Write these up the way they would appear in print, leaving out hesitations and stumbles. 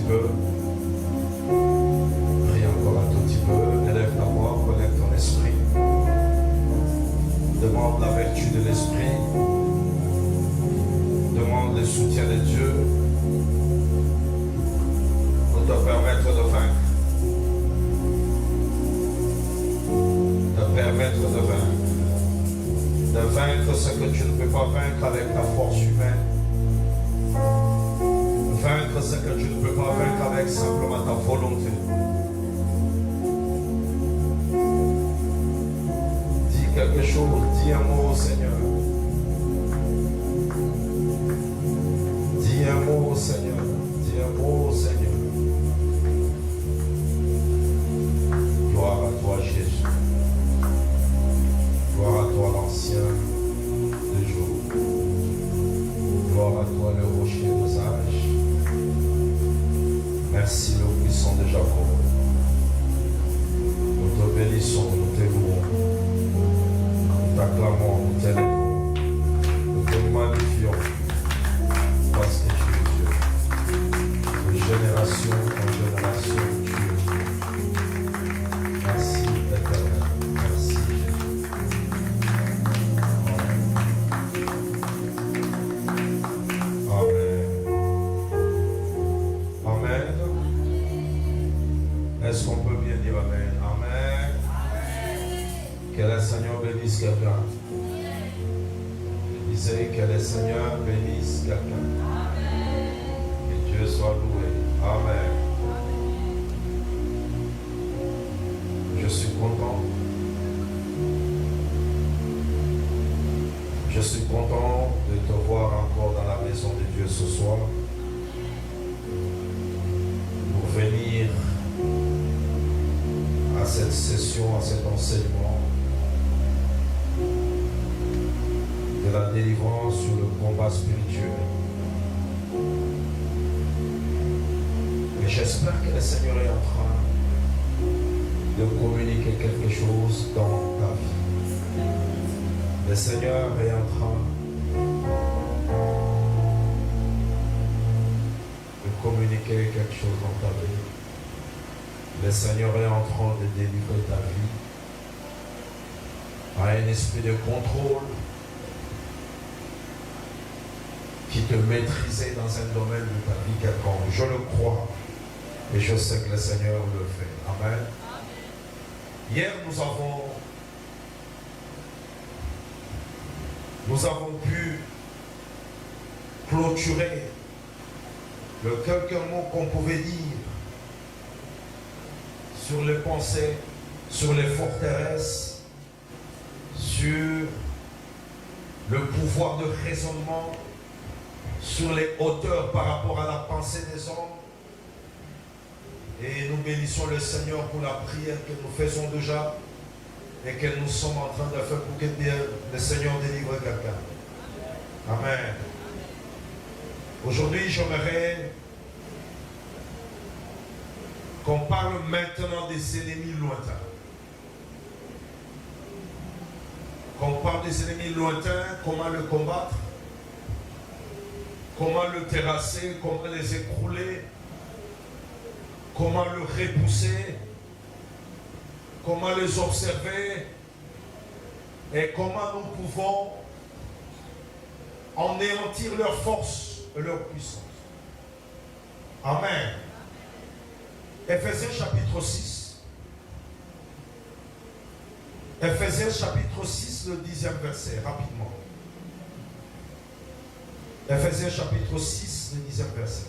peu. Prie encore un tout petit peu. Élève ta voix, relève ton esprit. Demande la vertu de l'esprit. Demande le soutien de Dieu pour te permettre de vaincre. De permettre de vaincre. De vaincre ce que tu ne peux pas vaincre avec ta force humaine. Vaincre ce que tu ne peux pas vaincre avec simplement ta volonté. Dis quelque chose, dis un mot au Seigneur. Dis un mot au Seigneur. Dis un mot au Seigneur. Gloire à toi, Jésus. Gloire à toi, l'ancien des jours. Gloire à toi, le rocher des âges. Merci, le puissant de Jacob. Nous te bénissons, nous te louons. Nous t'acclamons, nous t'élèvons. Nous te magnifions. Parce que tu es Dieu. De génération en génération, tu es Dieu. Merci, Éternel. Merci, Jésus. Amen. Amen. Est-ce qu'on peut bien dire Amen? Amen. Que le Seigneur bénisse quelqu'un. Je disais que le Seigneur bénisse quelqu'un. Que Dieu soit loué. Amen. Je suis content. Je suis content de te voir encore dans la maison de Dieu ce soir. Pour venir à cette session, à cet enseignement de la délivrance sur le combat spirituel. Et j'espère que le Seigneur est en train de communiquer quelque chose dans ta vie. Le Seigneur est en train de communiquer quelque chose dans ta vie. Le Seigneur est en train de délivrer ta vie à un esprit de contrôle qui te maîtrisait dans un domaine de ta vie quelconque. Je le crois et je sais que le Seigneur le fait. Amen. Hier, nous avons pu clôturer le quelques mots qu'on pouvait dire sur les pensées, sur les forteresses, sur le pouvoir de raisonnement, sur les hauteurs par rapport à la pensée des hommes. Et nous bénissons le Seigneur pour la prière que nous faisons déjà et que nous sommes en train de faire pour que le Seigneur délivre quelqu'un. Amen. Aujourd'hui, j'aimerais qu'on parle maintenant des ennemis lointains. Qu'on parle des ennemis lointains, comment le combattre, comment le terrasser, comment les écrouler, comment le repousser, comment les observer et comment nous pouvons anéantir leur force et leur puissance. Amen. Ephésiens chapitre 6. Ephésiens chapitre 6, le 10e verset, rapidement. Ephésiens chapitre 6, le 10e verset.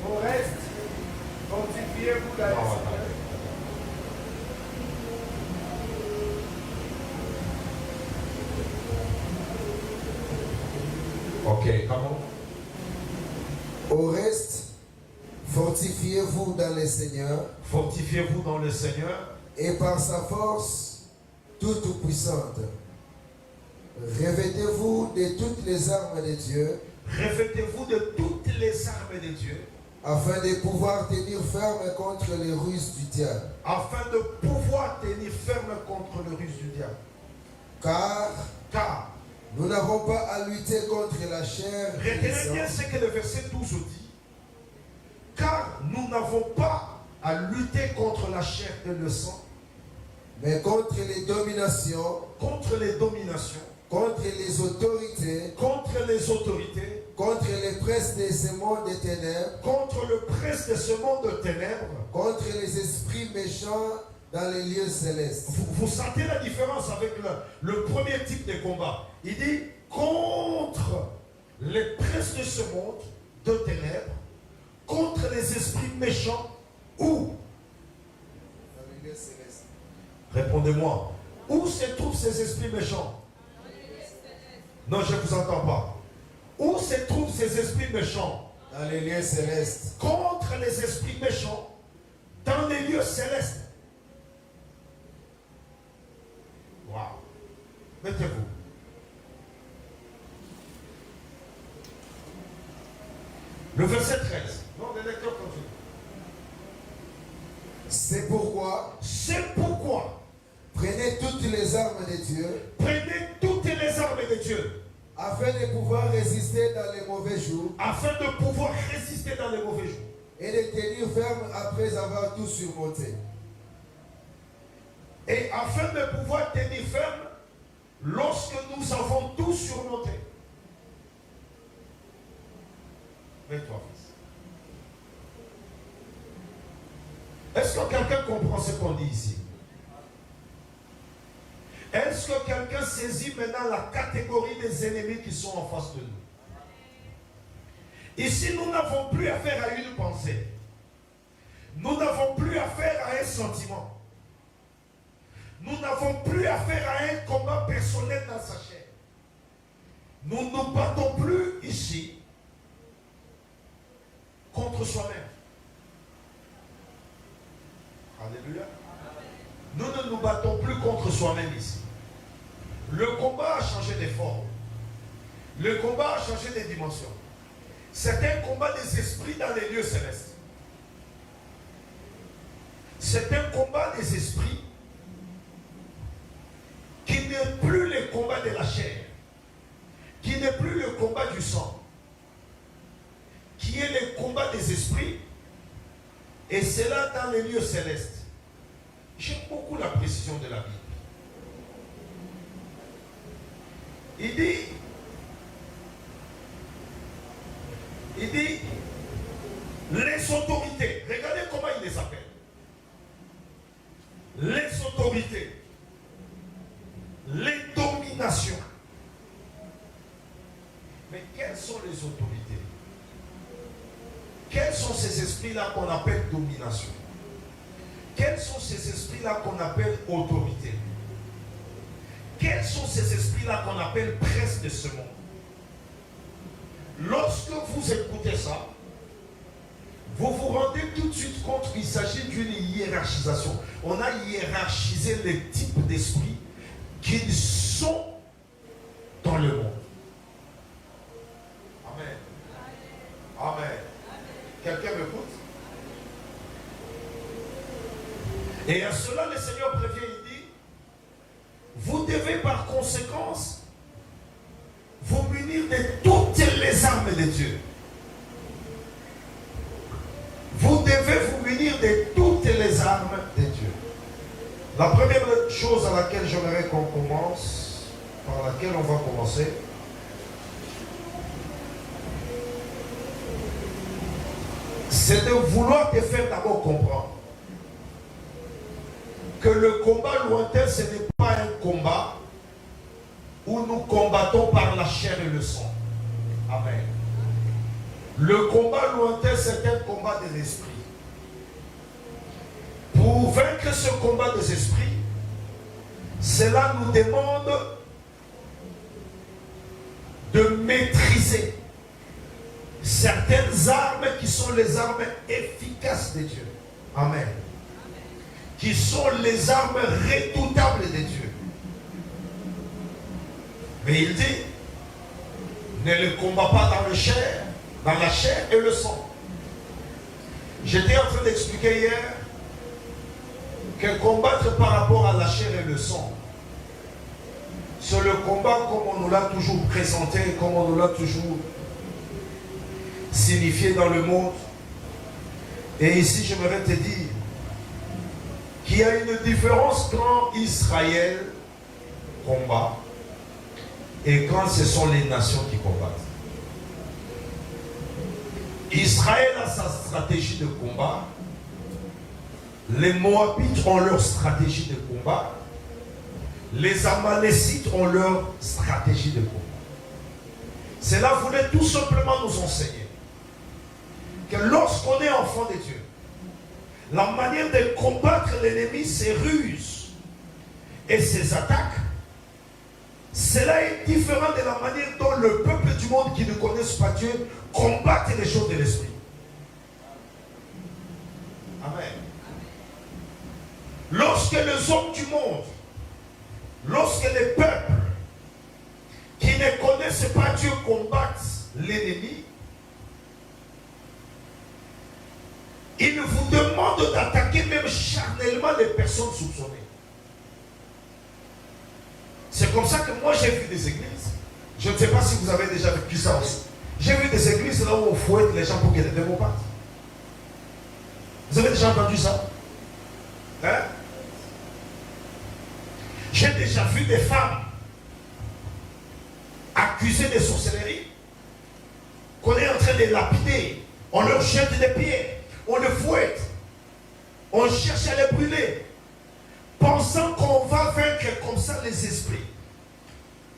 Au reste, fortifiez-vous dans le Seigneur. Ok, comment? Au reste, fortifiez-vous dans le Seigneur. Fortifiez-vous dans le Seigneur. Et par sa force toute puissante. Revêtez-vous de toutes les armes de Dieu. Revêtez-vous de toutes les armes de Dieu. Afin de pouvoir tenir ferme contre les ruses du diable. Afin de pouvoir tenir ferme contre le ruse du diable. Car nous n'avons pas à lutter contre la chair et le retenez bien sang, ce que le verset 12 dit. Car nous n'avons pas à lutter contre la chair et le sang, mais contre les dominations, contre les dominations, contre les autorités, contre les autorités, contre les princes de ce monde des ténèbres, contre le prince de ce monde de ténèbres. contre les esprits méchants dans les lieux célestes. Vous sentez la différence avec le premier type de combat. Il dit contre les princes de ce monde de ténèbres, contre les esprits méchants, où? Dans les lieux célestes. Répondez-moi. Où se trouvent ces esprits méchants? Non, je ne vous entends pas. Où se trouvent ces esprits méchants? Dans les lieux célestes. Contre les esprits méchants, dans les lieux célestes. Waouh. Mettez-vous. Le verset 13. Non, le lecteur continue. C'est pourquoi C'est pourquoi prenez toutes les armes de Dieu, prenez toutes les armes de Dieu afin de pouvoir résister dans les mauvais jours afin de pouvoir résister dans les mauvais jours et de tenir ferme après avoir tout surmonté. et afin de pouvoir tenir ferme lorsque nous avons tout surmonté. Mets-toi, fils. Est-ce que quelqu'un comprend ce qu'on dit ici? Est-ce que quelqu'un saisit maintenant la catégorie des ennemis qui sont en face de nous? Ici, nous n'avons plus affaire à une pensée. Nous n'avons plus affaire à un sentiment. Nous n'avons plus affaire à un combat personnel dans sa chair. Nous ne nous battons plus ici contre soi-même. Alléluia. Nous ne nous battons plus contre soi-même ici. Le combat a changé de forme. Le combat a changé de dimension. C'est un combat des esprits dans les lieux célestes. C'est un combat des esprits qui n'est plus le combat de la chair, qui n'est plus le combat du sang, qui est le combat des esprits, et c'est là dans les lieux célestes. J'aime beaucoup la précision de la Bible. Il dit, les autorités, regardez comment il les appelle. Les autorités, les dominations. Mais quelles sont les autorités? Quels sont ces esprits-là qu'on appelle domination? Quels sont ces esprits-là qu'on appelle autorité? Quels sont ces esprits-là qu'on appelle princes de ce monde? Lorsque vous écoutez ça, vous vous rendez tout de suite compte qu'il s'agit d'une hiérarchisation. On a hiérarchisé les types d'esprits qui sont dans le monde. Amen. Amen. Quelqu'un m'écoute? Et à cela, le Seigneur prévient, il dit, vous devez par conséquence vous munir de toutes les armes de Dieu. Vous devez vous munir de toutes les armes de Dieu. La première chose à laquelle j'aimerais qu'on commence, par laquelle on va commencer, c'est de vouloir te faire d'abord comprendre que le combat lointain, ce n'est pas un combat où nous combattons par la chair et le sang. Amen. Le combat lointain, c'est un combat des esprits. Pour vaincre ce combat des esprits, cela nous demande de maîtriser certaines armes qui sont les armes efficaces de Dieu. Amen. Qui sont les armes redoutables de Dieu. Mais il dit, ne le combat pas dans la chair et le sang. J'étais en train d'expliquer hier que combattre par rapport à la chair et le sang, C'est le combat comme on nous l'a toujours présenté, comme on nous l'a toujours signifié dans le monde. Et ici, j'aimerais te dire qu'il y a une différence quand Israël combat et quand ce sont les nations qui combattent. Israël a sa stratégie de combat. Les Moabites ont leur stratégie de combat. Les Amalécites ont leur stratégie de combat. Cela voulait tout simplement nous enseigner que lorsqu'on est enfant de Dieu, la manière de combattre l'ennemi, ses ruses et ses attaques, cela est différent de la manière dont le peuple du monde qui ne connaissent pas Dieu combattent les choses de l'esprit. Amen. Lorsque les hommes du monde, lorsque les peuples qui ne connaissent pas Dieu combattent l'ennemi, ils vous demandent d'attaquer même charnellement les personnes soupçonnées. C'est comme ça que moi j'ai vu des églises. Je ne sais pas si vous avez déjà vécu ça aussi. J'ai vu des églises là où on fouette les gens pour qu'ils ne démons pas. Vous avez déjà entendu ça? Hein? J'ai déjà vu des femmes accusées de sorcellerie qu'on est en train de lapider. On leur jette des pierres, on les fouette, on cherche à les brûler, pensant qu'on va vaincre comme ça les esprits,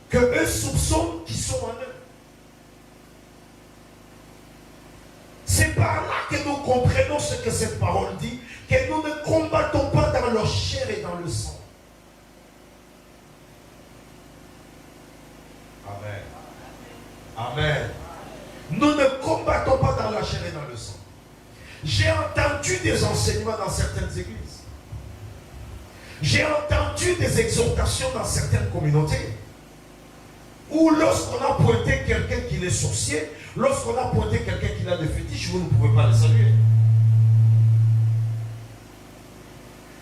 que eux soupçonnent qui sont en eux. C'est par là que nous comprenons ce que cette parole dit, que nous ne combattons pas dans leur chair et dans le sang. Amen. Amen. Nous ne combattons pas dans la chair et dans le sang. J'ai entendu des enseignements dans certaines églises. J'ai entendu des exhortations dans certaines communautés où lorsqu'on a pointé quelqu'un qui est sorcier, lorsqu'on a pointé quelqu'un qui a des fétiches, vous ne pouvez pas le saluer.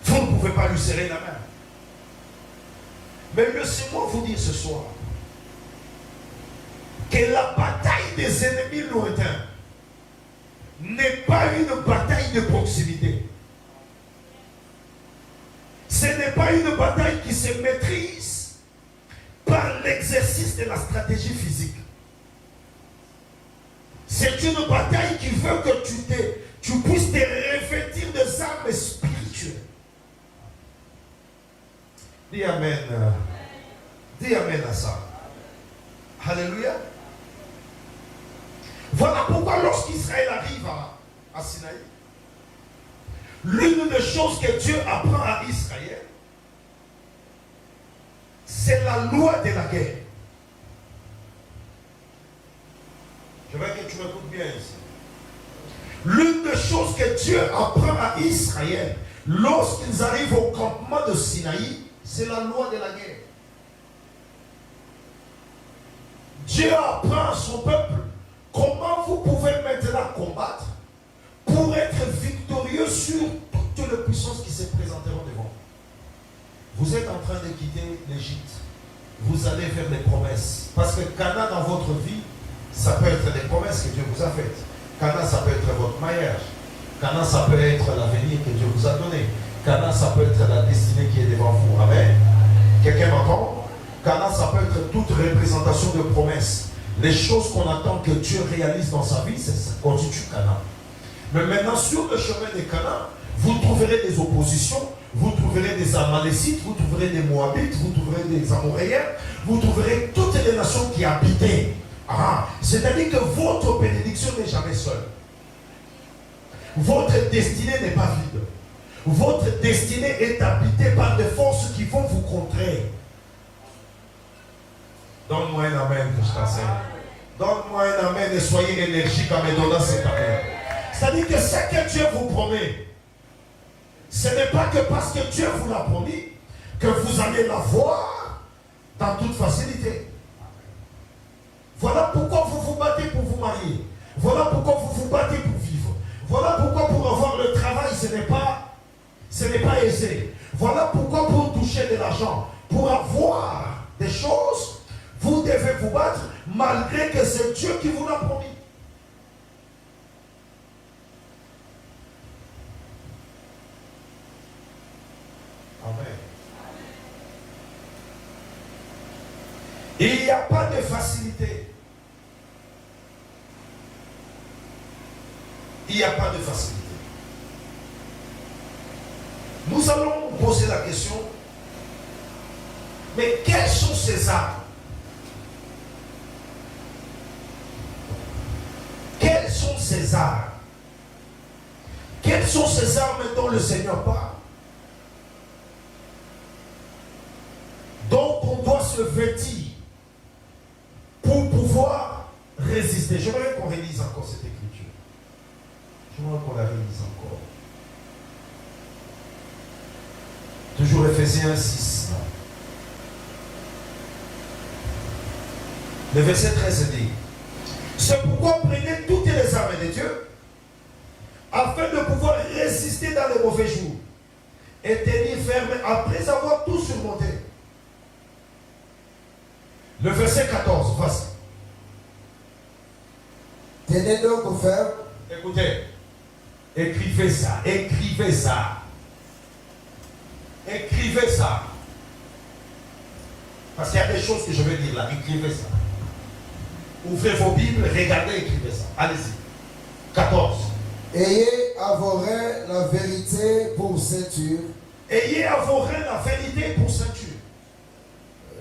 Vous ne pouvez pas lui serrer la main. Mais laissez-moi vous dire ce soir que la bataille des ennemis lointains n'est pas une bataille de proximité. Ce n'est pas une bataille qui se maîtrise par l'exercice de la stratégie physique. C'est une bataille qui veut que tu puisses te revêtir des armes spirituelles. Dis Amen. Dis Amen à ça. Alléluia. Voilà pourquoi lorsqu'Israël arrive à Sinaï, l'une des choses que Dieu apprend à Israël, c'est la loi de la guerre. Je veux que tu m'écoutes bien ici. L'une des choses que Dieu apprend à Israël lorsqu'ils arrivent au campement de Sinaï, c'est la loi de la guerre. Dieu apprend à son peuple comment vous pouvez maintenant combattre pour être victorieux sur toutes les puissances qui se présenteront devant vous. Vous êtes en train de quitter l'Égypte. Vous allez vers les promesses. Parce que Canaan dans votre vie, ça peut être des promesses que Dieu vous a faites. Canaan, ça peut être votre mariage. Canaan, ça peut être l'avenir que Dieu vous a donné. Canaan, ça peut être la destinée qui est devant vous. Amen. Quelqu'un m'entend? Canaan, ça peut être toute représentation de promesses. Les choses qu'on attend que Dieu réalise dans sa vie, ça constitue Canaan. Mais maintenant, sur le chemin de Canaan, vous trouverez des oppositions, vous trouverez des Amalécites, vous trouverez des Moabites, vous trouverez des Amoréens, vous trouverez toutes les nations qui habitaient. C'est-à-dire que votre bénédiction n'est jamais seule. Votre destinée n'est pas vide. Votre destinée est habitée par des forces qui vont vous contrer. Donne-moi un amen que je t'enseigne. Donne-moi un amen et soyez énergique en me donnant cet amen. C'est-à-dire que ce que Dieu vous promet, ce n'est pas que parce que Dieu vous l'a promis que vous allez l'avoir dans toute facilité. Voilà pourquoi vous vous battez pour vous marier. Voilà pourquoi vous vous battez pour vivre. Voilà pourquoi pour avoir le travail, ce n'est pas aisé. Voilà pourquoi pour toucher de l'argent, pour avoir des choses, vous devez vous battre malgré que c'est Dieu qui vous l'a promis. Amen. Il n'y a pas de facilité. Il n'y a pas de facilité. Nous allons poser la question, mais quelles sont ces armes? Quelles sont ces armes? Quelles sont ces armes dont le Seigneur parle? Dont on doit se vêtir pour pouvoir résister. J'aimerais qu'on relise encore cette écriture. J'aimerais qu'on la relise encore. Toujours Ephésiens 6. Le verset 13 dit: c'est pourquoi prenez toutes les armes de Dieu afin de pouvoir résister dans les mauvais jours et tenir ferme après avoir tout surmonté. Le verset 14, voici. Tenez donc ferme. Écoutez, écrivez ça, écrivez ça. Écrivez ça. Parce qu'il y a des choses que je vais dire là, écrivez ça. Ouvrez vos Bibles, regardez, écrivez ça. Allez-y. 14. Ayez à vos reins la vérité pour ceinture. Ayez à vos reins la vérité pour ceinture.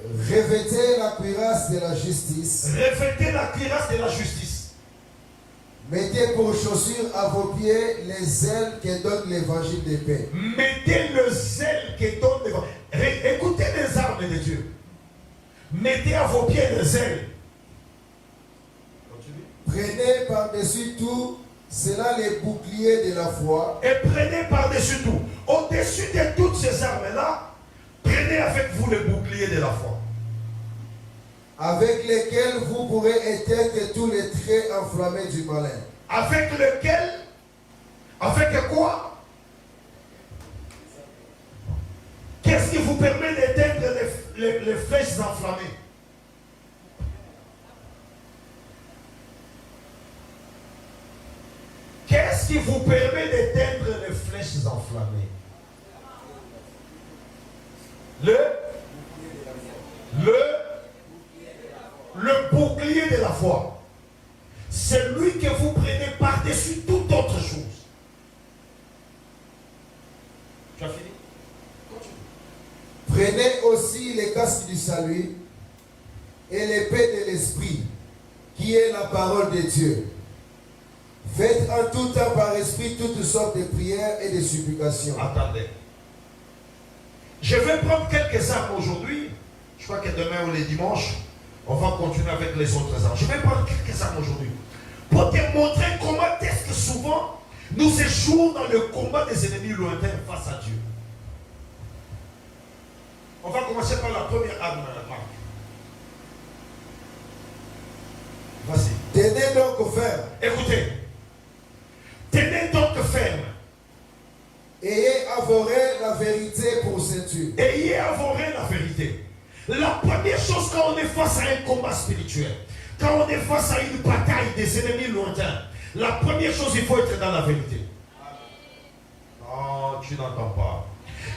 Revêtez la cuirasse de la justice. Revêtez la cuirasse de la justice. Mettez pour chaussures à vos pieds les ailes que donne l'évangile de paix. Mettez le zèle que donne l'évangile. Écoutez les armes de Dieu. Mettez à vos pieds les ailes. Prenez par-dessus tout cela les boucliers de la foi. Et prenez par-dessus tout. Au-dessus de toutes ces armes-là, prenez avec vous le bouclier de la foi. Avec lesquels vous pourrez éteindre tous les traits enflammés du malin. Avec lequel? Avec quoi? Qu'est-ce qui vous permet d'éteindre les flèches enflammées? Qu'est-ce qui vous permet d'éteindre les flèches enflammées? Le bouclier de la foi. C'est lui que vous prenez par-dessus toute autre chose. Tu as fini? Continue. Prenez aussi les casques du salut et l'épée de l'esprit, qui est la parole de Dieu. Faites en tout temps par esprit toutes sortes de prières et de supplications. Attendez. Je vais prendre quelques armes aujourd'hui. Je crois que demain ou le dimanche, on va continuer avec les autres armes. Je vais prendre quelques armes aujourd'hui pour te montrer comment est-ce que souvent nous échouons dans le combat des ennemis lointains face à Dieu. On va commencer par la première arme, Marc. Voici. Tenez donc ferme. Écoutez. Tenez donc ferme. Ayez à vos reins la vérité pour ceinture. Ayez à vos reins la vérité. La première chose quand on est face à un combat spirituel, quand on est face à une bataille des ennemis lointains, la première chose, il faut être dans la vérité. Non, tu n'entends pas.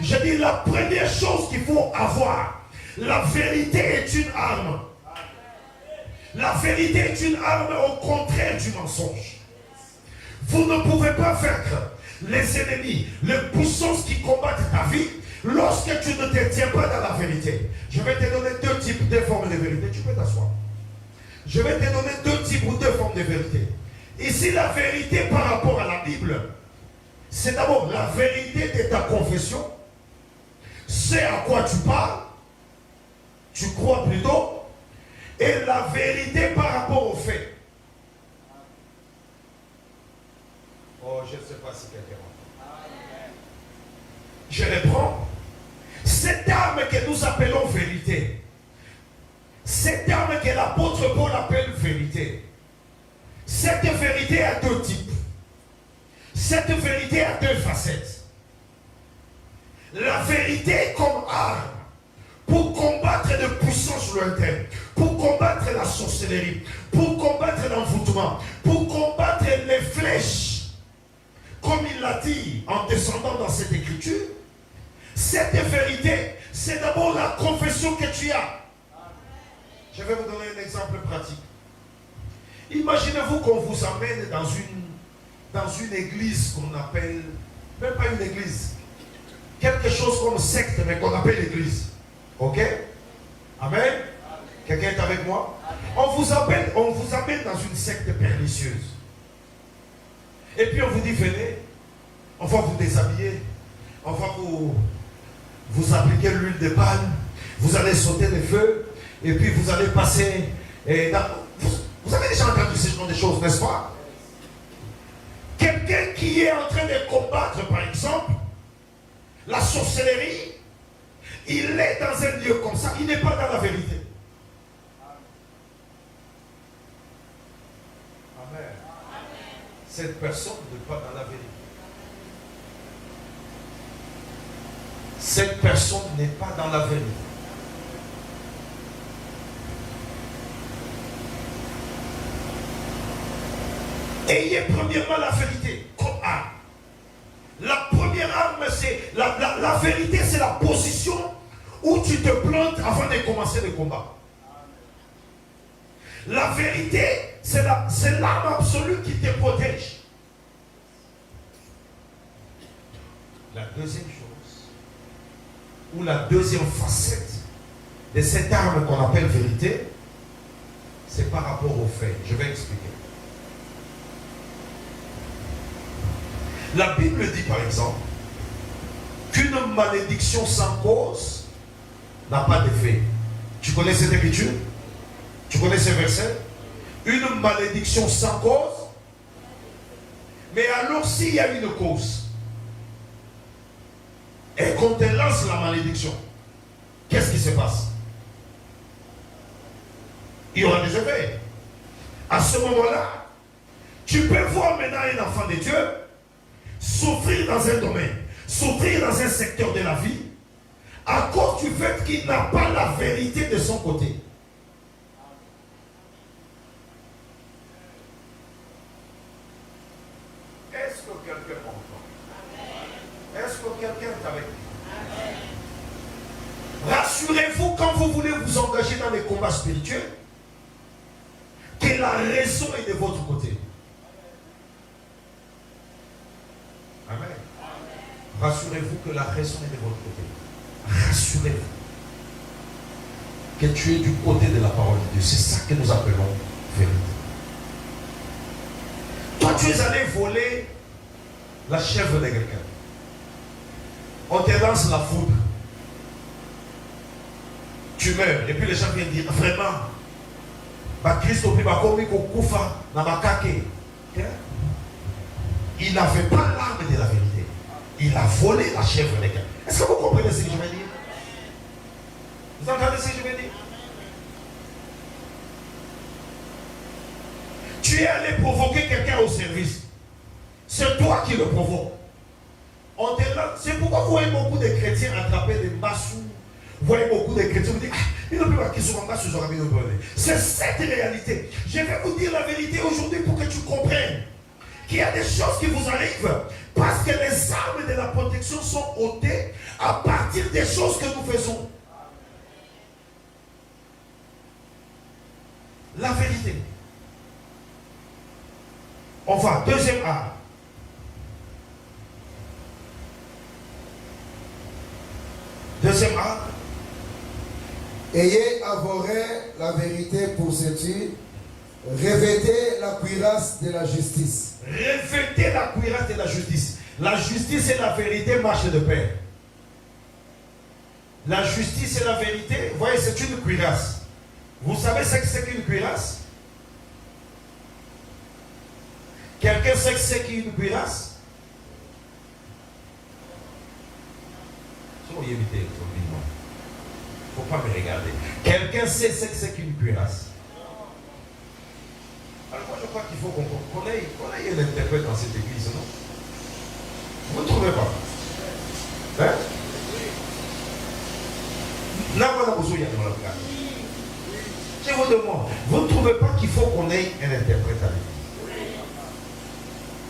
Je dis la première chose qu'il faut avoir. La vérité est une arme. La vérité est une arme au contraire du mensonge. Vous ne pouvez pas vaincre les ennemis, les puissances qui combattent ta vie lorsque tu ne te tiens pas dans la vérité. Je vais te donner deux types, deux formes de vérité. Tu peux t'asseoir. Je vais te donner deux types ou deux formes de vérité. Ici, la vérité par rapport à la Bible, c'est d'abord la vérité de ta confession. C'est à quoi tu parles, tu crois plutôt, et la vérité par rapport aux faits. Oh, je ne sais pas si quelqu'un entend. Je reprends. Cette arme que nous appelons vérité, cette arme que l'apôtre Paul appelle vérité, cette vérité a deux types. Cette vérité a deux facettes. La vérité comme arme pour combattre de puissants forces lointaines, pour combattre la sorcellerie, pour combattre l'envoûtement, pour combattre les flèches, comme il l'a dit en descendant dans cette écriture, cette vérité, c'est d'abord la confession que tu as. Je vais vous donner un exemple pratique. Imaginez-vous qu'on vous amène dans une église qu'on appelle, même pas une église, quelque chose comme secte, mais qu'on appelle l'église. Ok? Amen? Quelqu'un est avec moi? On vous amène dans une secte pernicieuse. Et puis on vous dit, venez, on va vous déshabiller, on va vous appliquer l'huile de palme, vous allez sauter les feux, et puis vous allez passer... Vous avez déjà entendu ce genre de choses, n'est-ce pas? Quelqu'un qui est en train de combattre, par exemple, la sorcellerie, il est dans un lieu comme ça, il n'est pas dans la vérité. Amen. Cette personne n'est pas dans la vérité. Cette personne n'est pas dans la vérité. Ayez premièrement la vérité comme arme. La première arme, c'est la vérité, c'est la position où tu te plantes avant de commencer le combat. La vérité, c'est l'arme absolue qui te protège. La deuxième chose, ou la deuxième facette de cette arme qu'on appelle vérité, c'est par rapport aux faits. Je vais expliquer. La Bible dit par exemple qu'une malédiction sans cause n'a pas d'effet. Tu connais cette écriture? Tu connais ce verset? Une malédiction sans cause. Mais alors s'il y a une cause et qu'on te lance la malédiction, qu'est-ce qui se passe? Il y aura des effets. À ce moment-là, tu peux voir maintenant un enfant de Dieu souffrir dans un domaine, souffrir dans un secteur de la vie, à cause du fait qu'il n'a pas la vérité de son côté. Est-ce que quelqu'un comprend? Est-ce que quelqu'un est avec nous? Rassurez-vous, quand vous voulez vous engager dans les combats spirituels, que la raison est de votre côté. Amen. Rassurez-vous que la raison est de votre côté. Rassurez-vous que tu es du côté de la parole de Dieu. C'est ça que nous appelons vérité. Toi, tu es allé voler la chèvre de quelqu'un. On te lance la foudre. Tu meurs. Et puis les gens viennent dire, vraiment, Christ il n'avait pas l'arme de la vérité. Il a volé la chèvre de quelqu'un. Est-ce que vous comprenez ce que je veux dire? Vous entendez ce que je veux dire? Tu es allé provoquer quelqu'un au service. C'est toi qui le provoques. C'est pourquoi vous voyez beaucoup de chrétiens attraper des massous. Vous voyez beaucoup de chrétiens vous dire, il ne peut pas qu'ils soient en bas, c'est cette réalité. Je vais vous dire la vérité aujourd'hui pour que tu comprennes qu'il y a des choses qui vous arrivent parce que les armes de la protection sont ôtées à partir des choses que nous faisons. La vérité. On va, deuxième arme. Deuxième arme. Ayez à vos reins la vérité pour ceinture. Revêtez la cuirasse de la justice. Revêtez la cuirasse de la justice. La justice et la vérité marchent de pair. La justice et la vérité, vous voyez, c'est une cuirasse. Vous savez ce que c'est qu'une cuirasse? Quelqu'un sait que c'est qu'une cuirasse? Il ne faut pas me regarder. Quelqu'un sait ce que c'est qu'une cuirasse? Alors moi je crois qu'il faut qu'on ait un interprète dans cette église, non? Vous ne trouvez pas? Hein? Là, on a besoin de la Je vous demande, vous ne trouvez pas qu'il faut qu'on ait un interprète à l'église?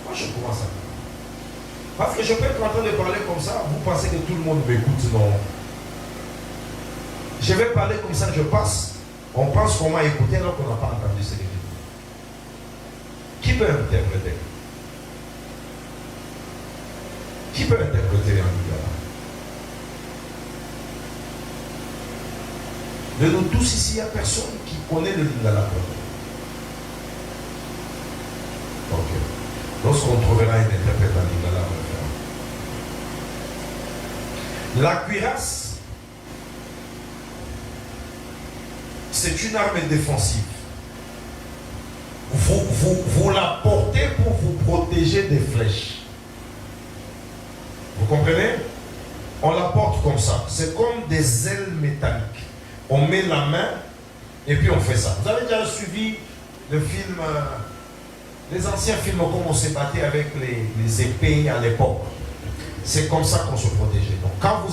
Moi, je commence à. Parce que je peux être en train de parler comme ça, vous pensez que tout le monde m'écoute, non? Je vais parler comme ça, je passe, on pense qu'on m'a écouté alors qu'on n'a pas entendu ce que je dis. Qui peut interpréter? Qui peut interpréter en Lingala? De nous tous ici, il n'y a personne qui connaît le Lingala. Ok. Lorsqu'on trouvera un interprète en Lingala, on le fera. La cuirasse, c'est une arme défensive. Vous la portez pour vous protéger des flèches. Vous comprenez? On la porte comme ça. C'est comme des ailes métalliques. On met la main et puis on fait ça. Vous avez déjà suivi le film, les anciens films comme on s'est battu avec les épées à l'époque. C'est comme ça qu'on se protégeait. Donc quand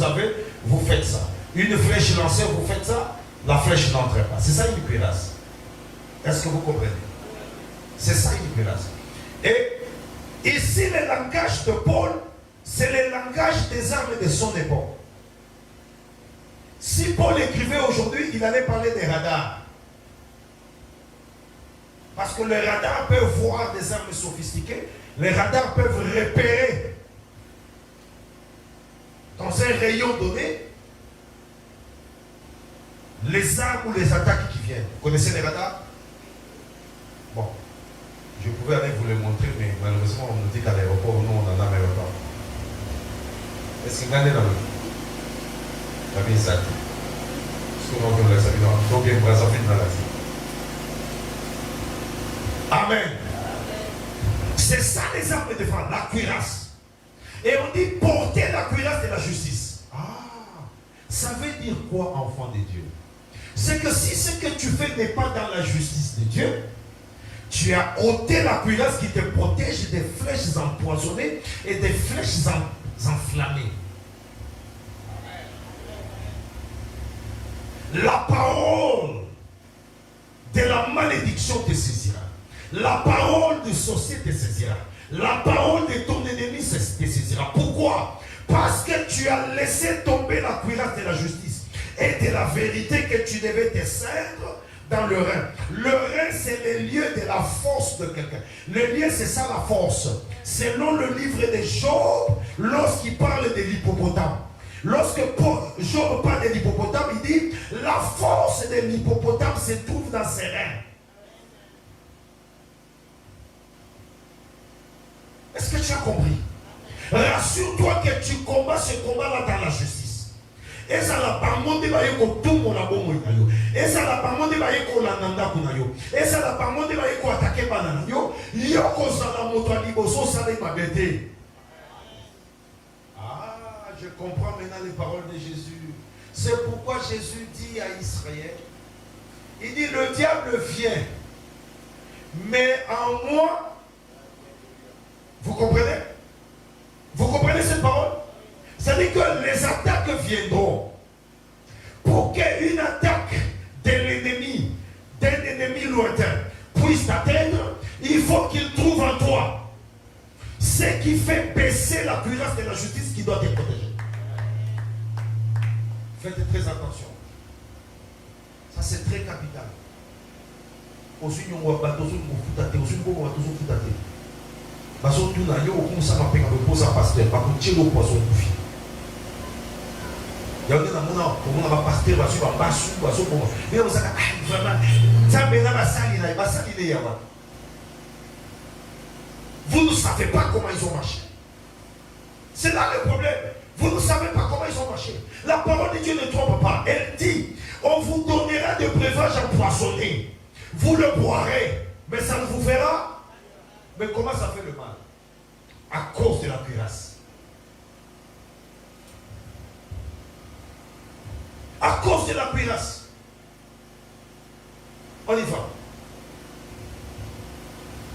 vous faites ça. Une flèche lancée, vous faites ça, la flèche n'entre pas. C'est ça une cuirasse. Est-ce que vous comprenez? C'est ça une cuirasse. Et ici, le langage de Paul, c'est le langage des armes de son époque. Si Paul écrivait aujourd'hui, il allait parler des radars. Parce que les radars peuvent voir des armes sophistiquées. Les radars peuvent repérer dans un rayon donné les armes ou les attaques qui viennent. Vous connaissez les radars? Bon. Je pouvais aller vous les montrer, mais malheureusement, on nous dit qu'à l'aéroport, nous, on en a même pas. Est-ce qu'il y en a dans le la vie, ça. Ce qu'on a laissé donc il y a une brasse à dans la vie. Amen. C'est ça les armes de défense, la cuirasse. Et on dit porter la cuirasse de la justice. Ah, ça veut dire quoi, enfant de Dieu? C'est que si ce que tu fais n'est pas dans la justice de Dieu, tu as ôté la cuirasse qui te protège des flèches empoisonnées et des flèches enflammées. La parole de la malédiction te saisira. La parole du sorcier te saisira. La parole de ton ennemi te saisira. Pourquoi? Parce que tu as laissé tomber la cuirasse de la justice et de la vérité que tu devais te ceindre dans le rein. Le rein, c'est le lieu de la force de quelqu'un. Le lieu, c'est ça la force. Selon le livre de Job, lorsqu'il parle de l'hippopotame, lorsque Job parle de l'hippopotame, il dit la force de l'hippopotame se trouve dans ses reins. Est-ce que tu as compris? Rassure-toi que tu combats ce combat-là dans la justice. Et ça la parole de Bayeko tout mon abongo yo. Et ça la parole de Bayeko la nanda kunayo. Et ça la parole de Bayeko attaquer banana yo. Yoko sala moto liboso sala mabete. Ah, je comprends maintenant les paroles de Jésus. C'est pourquoi Jésus dit à Israël, il dit le diable vient, mais en moi, vous comprenez? Vous comprenez cette parole? C'est-à-dire que les attaques viendront. Pour qu'une attaque de l'ennemi, d'un ennemi lointain, puisse t'atteindre, il faut qu'il trouve en toi ce qui fait baisser la cuirasse de la justice qui doit te protéger. Faites très attention. Ça c'est très capital. Aussi, nous avons parce que tout n'a yo comme ça m'a payé un poste à pasteur par contre tu le poisson coufi il y a un moment comment on va pasteur va sur bassou bassou comment mais on ça vraiment ça ben là va salir vous ne savez pas comment ils ont marché. C'est là le problème. Vous ne savez pas comment ils ont marché. La parole de Dieu ne trompe pas. Elle dit on vous donnera des breuvages empoisonnés, vous le boirez mais ça ne vous fera. Mais comment ça fait le mal? À cause de la cuirasse. À cause de la cuirasse. On y va.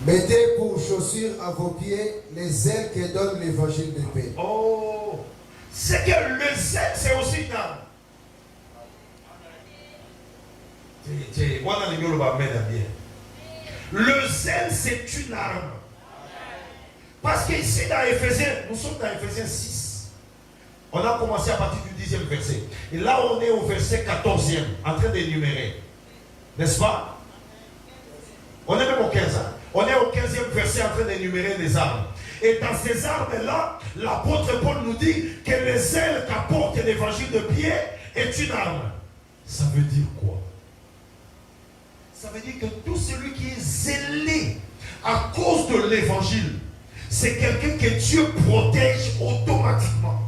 Mettez pour chaussure à vos pieds les ailes que donne l'évangile de paix. Oh, c'est que le zèle, c'est aussi une arme. Le zèle, c'est une arme. Parce qu'ici dans Éphésiens, nous sommes dans Éphésiens 6. On a commencé à partir du 10e verset. Et là, on est au verset 14e, en train d'énumérer. N'est-ce pas? On est même au 15. On est au 15e verset en train d'énumérer les armes. Et dans ces armes-là, l'apôtre Paul nous dit que le zèle qu'apporte l'évangile de Pierre est une arme. Ça veut dire quoi? Ça veut dire que tout celui qui est zélé à cause de l'évangile, c'est quelqu'un que Dieu protège automatiquement.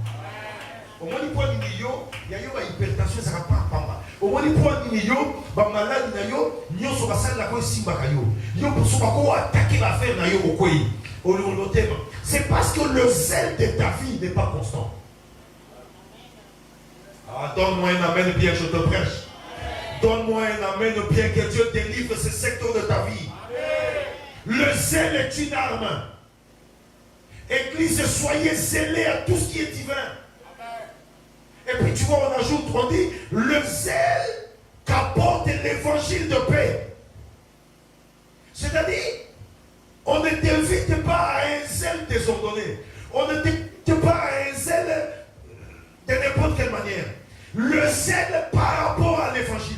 Au moins, il y a une hypertension, ça ne va pas. Au moins, il y a une maladie, il y a attaquer l'affaire. C'est parce que le zèle de ta vie n'est pas constant. Ah, donne-moi un amen bien, je te prêche. Donne-moi un amen bien, que Dieu délivre ce secteur de ta vie. Le zèle est une arme. Église, soyez zélés à tout ce qui est divin. Et puis tu vois, on ajoute, on dit, le zèle qu'apporte l'évangile de paix. C'est-à-dire, on ne t'invite pas à un zèle désordonné. On ne t'invite pas à un zèle de n'importe quelle manière. Le zèle par rapport à l'évangile.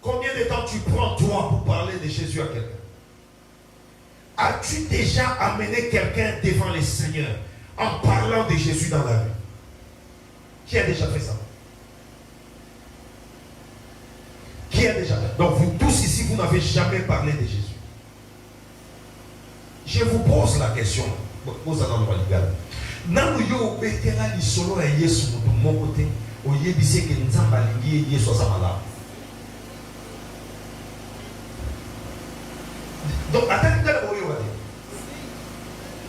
Combien de temps tu prends toi pour parler de Jésus à quelqu'un? As-tu déjà amené quelqu'un devant le Seigneur en parlant de Jésus dans la rue? Qui a déjà fait ça? Qui a déjà fait? Donc vous tous ici, vous n'avez jamais parlé de Jésus. Je vous pose la question. Vous allez dans le légal. Nan yo betela li solo ya Yesu de mon côté, au yebise que nzamba lingi Yesu sa malade. Donc attendez là boyo va dire.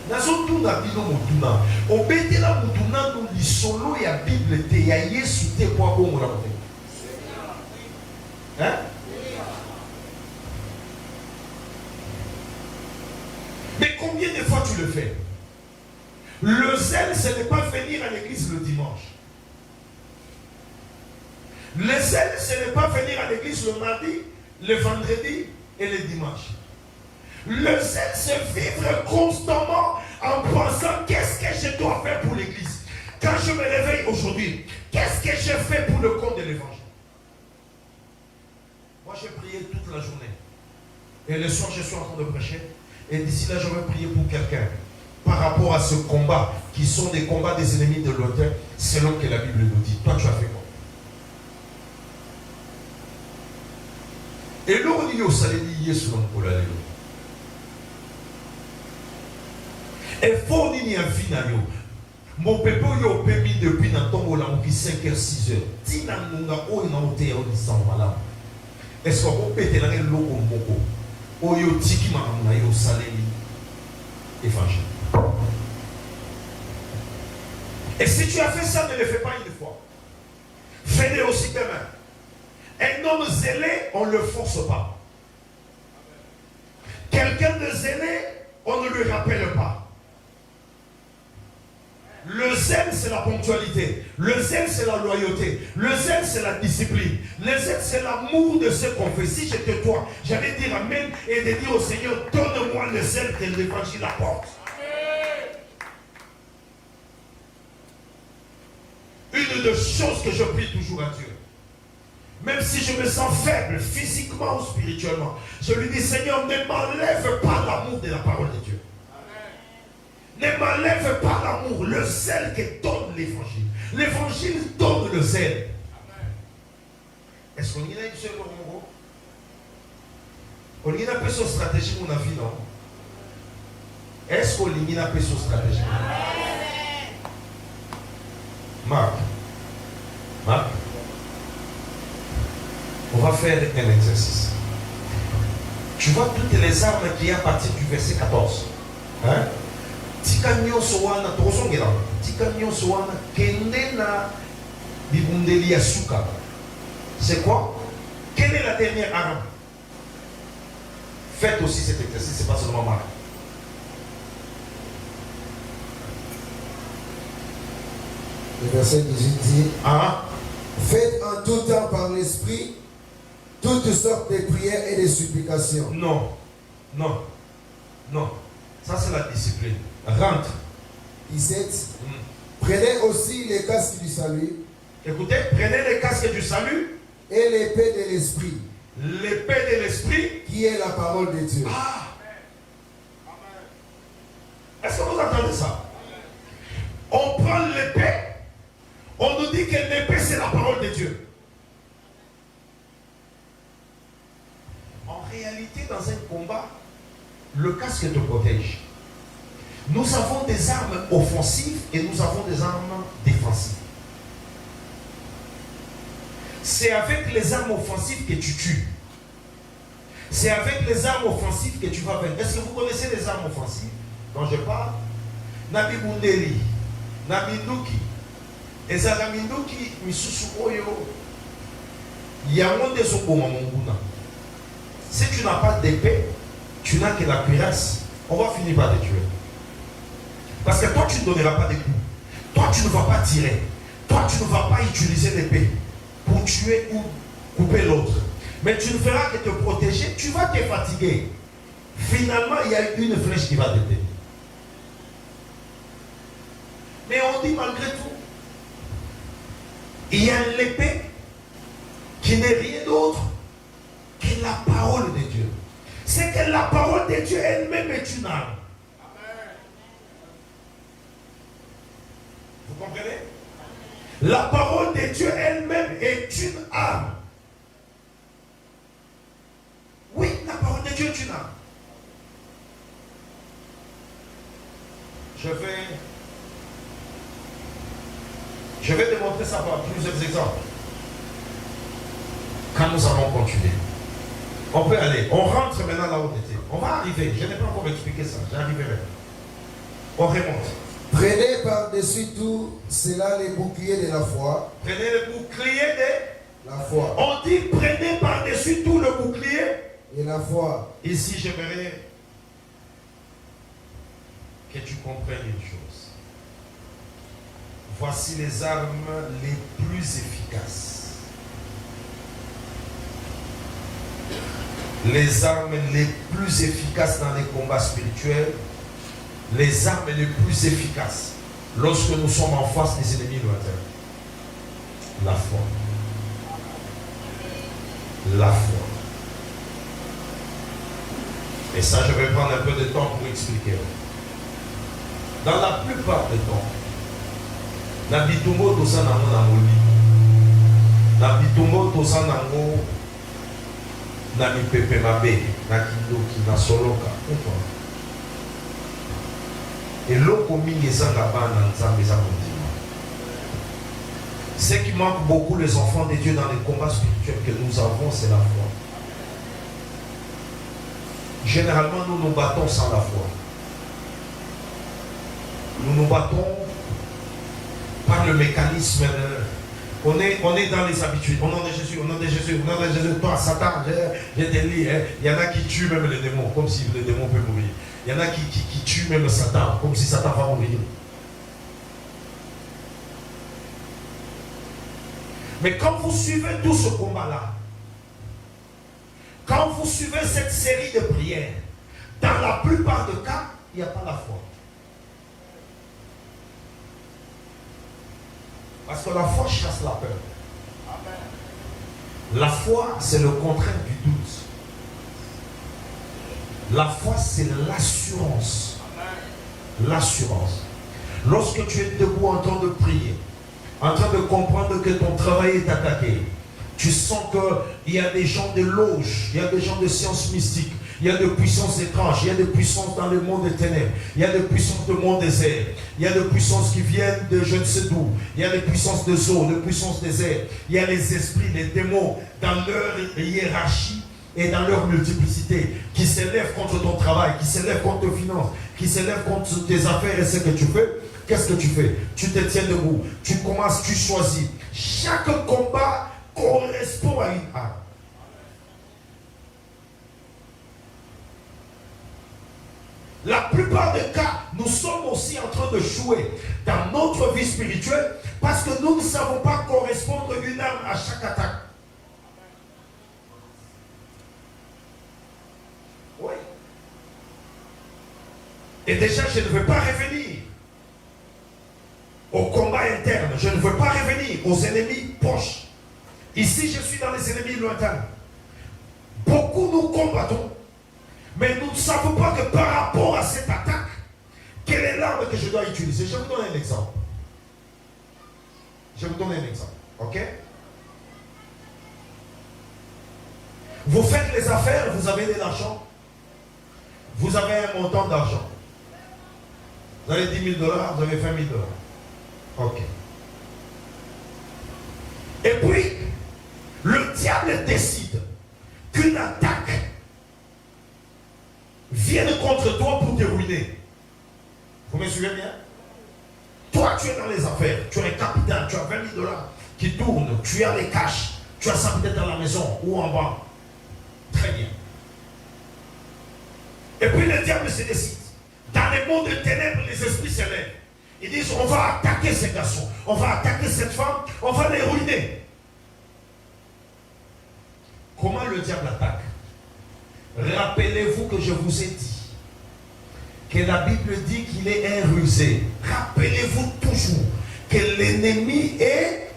Nazo tuna bino mutuna. O betela mutuna no li solo ya Bible te ya Yesu te kwa bongo na côté. Hein? Mais combien de fois tu le fais? Le zèle, ce n'est pas venir à l'église le dimanche. Le zèle, ce n'est pas venir à l'église le mardi, le vendredi et le dimanche. Le zèle, c'est vivre constamment en pensant qu'est-ce que je dois faire pour l'église. Quand je me réveille aujourd'hui, qu'est-ce que je fais pour le compte de l'évangile? Moi, j'ai prié toute la journée. Et le soir, je suis en train de prêcher. Et d'ici là, je vais prier pour quelqu'un. Par rapport à ce combat, qui sont des combats des ennemis de l'auteur, selon que la Bible nous dit. Toi, tu as fait quoi? Et l'on dit au saléni Yesu l'on et faut dire un final. Mon peuple yo permis depuis dans ton là depuis 5h 6h. Tina nunga o na ote o di sans malade. Est-ce qu'on peut péter la loko moko? O yo tiki ma yo saléni évangile. Et si tu as fait ça, ne le fais pas une fois. Fais-le aussi demain. Un homme zélé, on ne le force pas. Quelqu'un de zélé, on ne lui rappelle pas. Le zèle, c'est la ponctualité. Le zèle, c'est la loyauté. Le zèle, c'est la discipline. Le zèle, c'est l'amour de ce qu'on fait. Si j'étais toi, j'allais dire Amen et de dire au Seigneur, donne-moi le zèle que l'évangile apporte. Une des choses que je prie toujours à Dieu, même si je me sens faible physiquement ou spirituellement, je lui dis Seigneur, ne m'enlève pas l'amour de la parole de Dieu. Amen. Ne m'enlève pas l'amour, le zèle que donne l'évangile. L'évangile donne le zèle. Amen. Est-ce qu'on y a une seule mot? On y a un peu son stratégie pour la vie, non? Est-ce qu'on y a un peu son stratégie? Marc, on va faire un exercice. Tu vois toutes les armes qu'il y a à partir du verset 14. Hein? Tikanyo sowana, tozongela. Tikanyo sowana, kendena bibundeli yasuka. C'est quoi? Quelle est la dernière arme? Faites aussi cet exercice, c'est pas seulement Marc. Le verset 18 dit, Faites en tout temps par l'esprit toutes sortes de prières et de supplications. Non, non, non. Ça c'est la discipline. Rentre. 17. Prenez aussi les casques du salut. Écoutez, prenez les casques du salut. Et l'épée de l'esprit. L'épée de l'esprit. Qui est la parole de Dieu. Ah. Est-ce que vous entendez ça? On prend l'épée. On nous dit que l'épée c'est la parole de Dieu. En réalité, dans un combat, le casque te protège. Nous avons des armes offensives et nous avons des armes défensives. C'est avec les armes offensives que tu tues. C'est avec les armes offensives que tu vas vaincre. Est-ce que vous connaissez les armes offensives dont je parle? Nabi Mundeli, Nabi Nuki, Ezara Minduki, Misusu Oyo, Yamonde Sokoma Monguna. Si tu n'as pas d'épée, tu n'as que la cuirasse, on va finir par te tuer. Parce que toi, tu ne donneras pas de coups. Toi, tu ne vas pas tirer. Toi, tu ne vas pas utiliser l'épée pour tuer ou couper l'autre. Mais tu ne feras que te protéger, tu vas te fatiguer. Finalement, il y a une flèche qui va t'aider. Mais on dit malgré tout, il y a l'épée qui n'est rien d'autre que la parole de Dieu. C'est que la parole de Dieu elle-même est une arme. Vous comprenez? La parole de Dieu elle-même est une arme. Oui, la parole de Dieu est une arme. Je vais démontrer ça par plusieurs exemples. Quand nous allons continuer. On peut aller. On rentre maintenant là où on était. On va arriver. Je n'ai pas encore expliqué ça. J'arriverai. On remonte. Prenez par-dessus tout cela les boucliers de la foi. Prenez le bouclier de la foi. On dit prenez par-dessus tout le bouclier et la foi. Ici, j'aimerais que tu comprennes une chose. Voici les armes les plus efficaces. Les armes les plus efficaces dans les combats spirituels. Les armes les plus efficaces lorsque nous sommes en face des ennemis lointains. La foi. La foi. Et ça, je vais prendre un peu de temps pour expliquer. Dans la plupart des temps, Nabitumbo Tosanamo Namoli, Nabitumbo Tosanamo Nami Pepe Mabe, Nakidoki, Nasoloka. Et l'eau mingi ezanga nzambe eza continue. Ce qui manque beaucoup les enfants de Dieu dans les combats spirituels que nous avons, c'est la foi. Généralement, nous nous battons sans la foi. Nous nous battons par le mécanisme de... On est dans les habitudes. Au nom de Jésus, au nom de Jésus, au nom de Jésus. Toi, Satan, je te lis. Il y en a qui tuent même les démons, comme si les démons peuvent mourir. Il y en a qui tuent même Satan, comme si Satan va mourir. Mais quand vous suivez tout ce combat-là, quand vous suivez cette série de prières, dans la plupart des cas, il n'y a pas la foi. Parce que la foi chasse la peur. La foi, c'est le contraire du doute. La foi, c'est l'assurance. L'assurance. Lorsque tu es debout en train de prier, en train de comprendre que ton travail est attaqué, tu sens qu'il y a des gens de loge, il y a des gens de sciences mystiques, il y a des puissances étranges, il y a des puissances dans le monde des ténèbres, il y a des puissances de monde désert, il y a des puissances qui viennent de je ne sais d'où, il y a des puissances de eau, des puissances des airs, il y a les esprits, les démons dans leur hiérarchie et dans leur multiplicité, qui s'élèvent contre ton travail, qui s'élèvent contre tes finances, qui s'élèvent contre tes affaires et ce que tu fais. Qu'est-ce que tu fais? Tu te tiens debout, tu commences, tu choisis. Chaque combat correspond à une arme. La plupart des cas, nous sommes aussi en train de jouer dans notre vie spirituelle Parce que nous ne savons pas correspondre une arme à chaque attaque. Oui. Et déjà, je ne veux pas revenir au combat interne. Je ne veux pas revenir aux ennemis proches. Ici, je suis dans les ennemis lointains. Beaucoup nous combattons. Mais nous ne savons pas que par rapport à cette attaque, quelle est l'arme que je dois utiliser. Je vous donne un exemple. Je vous donne un exemple. Ok? Vous faites les affaires, vous avez de l'argent. Vous avez un montant d'argent. Vous avez 10 000 $, vous avez 20 000 $. Ok. Et puis, le diable décide qu'une attaque vienne contre toi pour te ruiner. Vous me suivez bien? Toi, tu es dans les affaires, tu es capitaine, tu as 20 000 $ qui tournent, tu as les cash, tu as ça peut-être dans la maison ou en bas. Très bien. Et puis le diable se décide. Dans les mondes de ténèbres, les esprits se lèvent. Ils disent, on va attaquer ces garçons, on va attaquer cette femme, on va les ruiner. Comment le diable attaque? Rappelez-vous que je vous ai dit que la Bible dit qu'il est un rusé. Rappelez-vous toujours que l'ennemi est...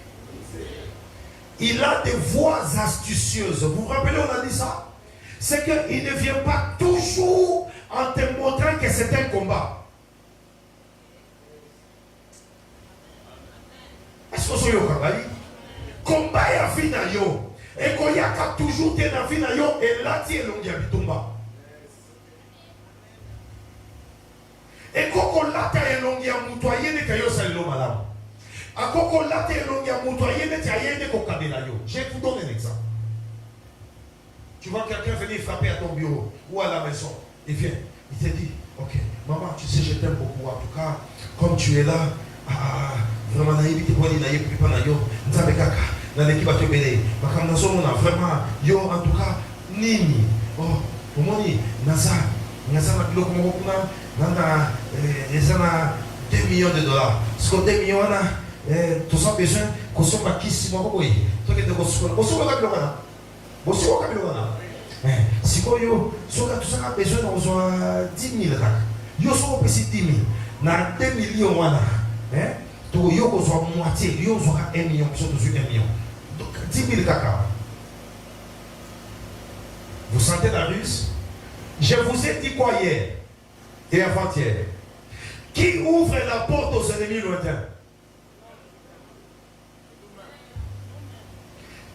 Il a des voies astucieuses. Vous vous rappelez, on a dit ça? C'est qu'il ne vient pas toujours en te montrant que c'est un combat. Est-ce que vous avez combat et afin à yo? Et qu'on y a toujours des afin à yo et là tu es l'ongi habitumba. Et qu'on l'a ta l'ongi à moutoyer ne kayo salilo malam. A qu'on l'a ta l'ongi à moutoyer ne taille ne kokabela yo. Je vous donne un exemple. Tu vois quelqu'un venir frapper à ton bureau ou à la maison. Il vient, il te dit, ok, maman, tu sais, je t'aime beaucoup. En tout cas, comme tu es là, vraiment, vraiment, yo, en tout cas, nini, oh, au moins, Nasa, Nana, 2 millions de $. Ce qu'on 2 millions, tout ça besoin, qu'on soit pas qui si moi, oui, toi qui es de si quoi yo, tout ça a besoin de 10 000 raks. Yo so pesi 10 000. Na 2 millions wana. To yo ko so moitié, yo so 1 million, so 1 million. Donc 10 000 caca. Vous sentez la ruse? Je vous ai dit quoi hier et avant-hier? Qui ouvre la porte aux ennemis lointains?